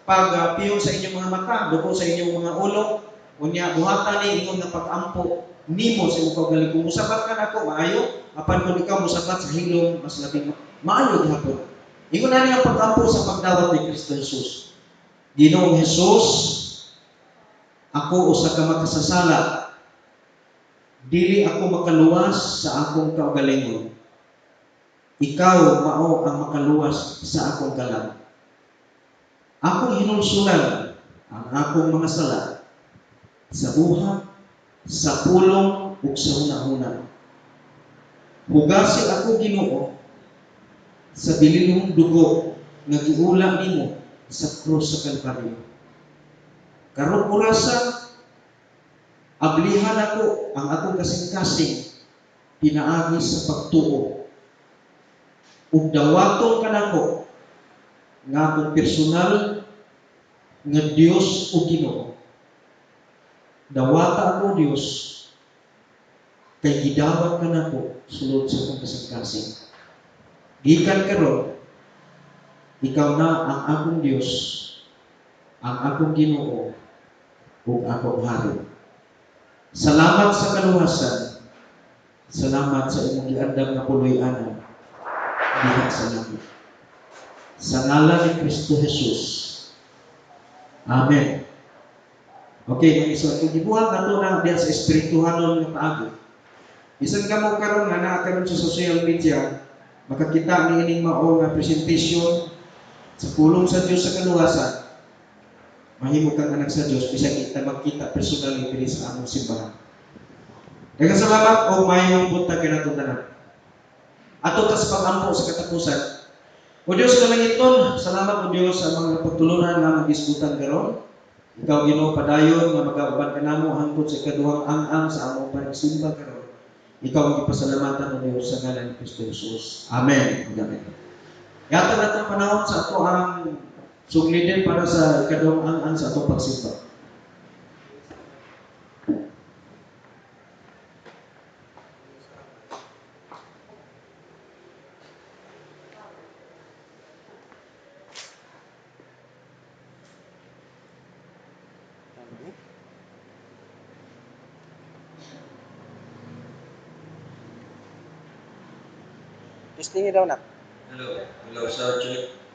pagpiyon sa inyong mga mata, duko sa inyong mga ulo, unya buhatan ni ingon na pag-ampo nimo sa imong kaugaling. Kung musabat ka nako maayo, apan kung ikaw musabat sa hilom mas labing maayo gihapon. Ingon na ang pag-ampo sa pagdawat ni Kristo Jesus. Ginoong Jesus, ako usa ka makasasala. Dili ako makaluwas sa akong kaugalingon. Ikaw mao ang makaluwas sa akong kalag. Akong hinulsulan ang akong mga sala sa buhat, sa pulong ug sa hunahuna. Hugasi ako Ginoo sa bililhong dugo nga giula nimo sa krus sa Kalbaryo. Karong orasa ablihan ako ang akong kasing-kasing pinaagi sa pagtuo. Ug dawaton kanako nga akong personal nga Dios o Ginoo. Dawata ako Dios kay gidawat kanako sulod sa akong kasing-kasing. Gikan karon ikaw na ang akong Dios, ang akong Ginoo ug akong Hari. Salamat sa kaluwasan. Salamat sa imong giandam nga puloy-anan diha sa langit. Sa ngalan ni Kristo Jesus. Amen. Okay, mga iso, kung gibuhat na ito na diyan sa espirituhanon nga paagi. Bisan ka mo karon nga naa karon sa social media, makakita ni ining mao nga presentation sa pulong sa Dios sa kaluwasan. Mahimo kang anak sa Dios bisan kita magkita personally diri sa among simbahan. Daghang salamat o mayong buntag kanatong tanan. Ato ta sa pag-ampo sa katapusan. O Diyos sa langiton, salamat o Diyos sa mga pagtulunan nga magisgutan karon. Ikaw Ginoo padayon nga magauban kanamo hangtod sa ikaduhang ang sa among pagsimba karon. Ikaw ang ipasalamatan o Diyos sa ngalan ni Kristo Jesus. Amen. Amen. Yata na itong panahon sa ato ang suglidin para sa ikaduhang ang sa atong pagsimba.
Testingin daw na.
Hello. Hello, sir. Check.